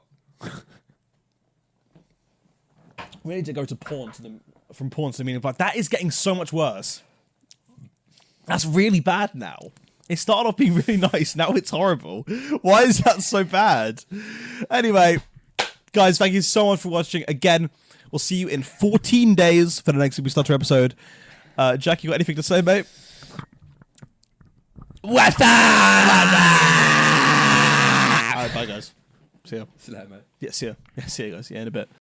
S1: We need to go to porn to from porn to the meaning of life. That is getting so much worse. That's really bad now. It started off being really nice. Now it's horrible. Why is that so bad? Anyway, guys, thank you so much for watching. Again, we'll see you in 14 days for the next Did We Stutter episode. Jack, you got anything to say, mate? What's up? Alright, bye, guys. See ya.
S2: See you later, mate.
S1: Yeah, see ya. Yeah, see you guys. Yeah, in a bit.